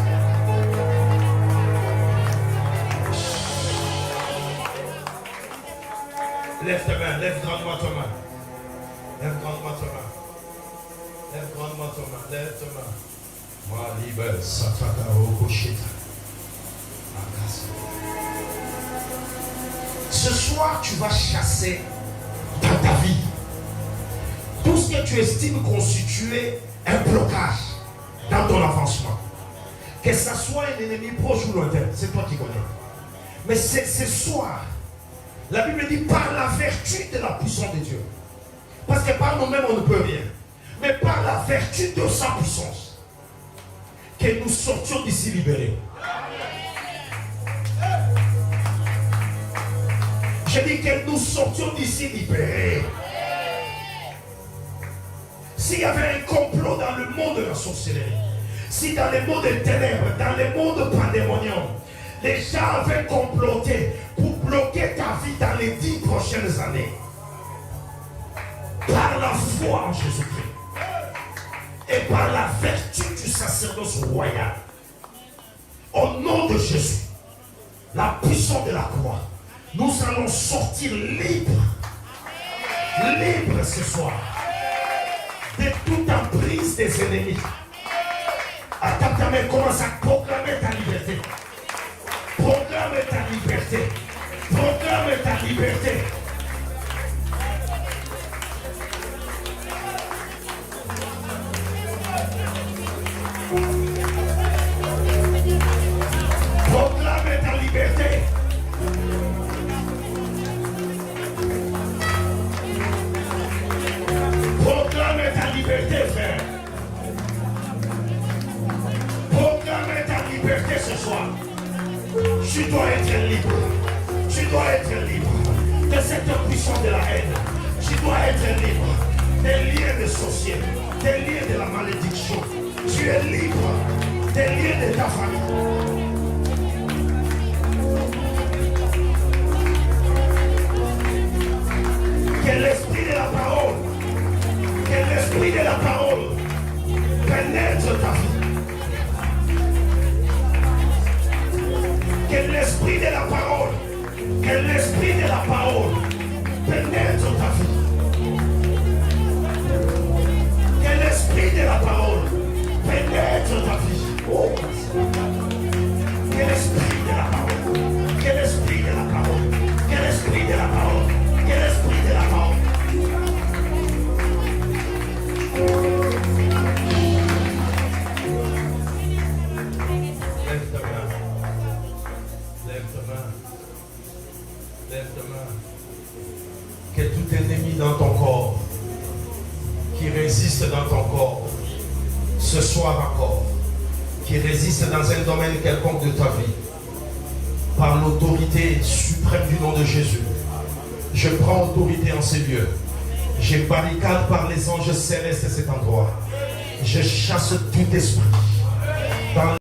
Lève ta main, lève grandement ta main. Lève grandement ta main. Lève grandement ta main, lève ta main. Moi, libre, sataka, okoshita. Ce soir, tu vas chasser dans ta vie tout ce que tu estimes constituer un blocage dans ton avancement. Que ce soit un ennemi proche ou lointain, c'est toi qui connais. Mais c'est ce soir, la Bible dit par la vertu de la puissance de Dieu. Parce que par nous-mêmes, on ne peut rien. Mais par la vertu de sa puissance, que nous sortions d'ici libérés. Je dis que nous sortions d'ici libérés. S'il y avait un complot dans le monde de la sorcellerie, si dans le monde des ténèbres, dans le monde pandémonium, les gens avaient comploté pour bloquer ta vie dans les 10 prochaines années, par la foi en Jésus-Christ et par la vertu du sacerdoce royal, au nom de Jésus, la puissance de la croix, nous allons sortir libres ce soir de toute emprise des ennemis. Attends ta main, commence à proclamer ta liberté. Proclame ta liberté. Proclame ta liberté. Proclame ta liberté. Proclame ta liberté, frère. Proclame ta liberté ce soir. Tu dois être libre. Tu dois être libre de cette puissance de la haine. Tu dois être libre des liens de sorciers, des liens de la malédiction. Tu es libre des liens de ta famille. Que l'esprit de la parole, que l'esprit de la parole pénètre ta vie. Que l'esprit de la parole, que l'esprit de la parole pénètre ta vie. Que l'esprit de la parole pénètre ta vie. Oh. Que l'esprit de la parole, que l'esprit de la parole, que l'esprit de la parole, que l'esprit de la parole. Lève ta main. Lève ta main. Lève ta main. Que tout ennemi dans ton corps, qui résiste dans ton corps, ce soir encore, qui résiste dans un domaine quelconque de ta vie, par l'autorité suprême du nom de Jésus, je prends autorité en ces lieux. Je barricade par les anges célestes cet endroit. Je chasse tout esprit dans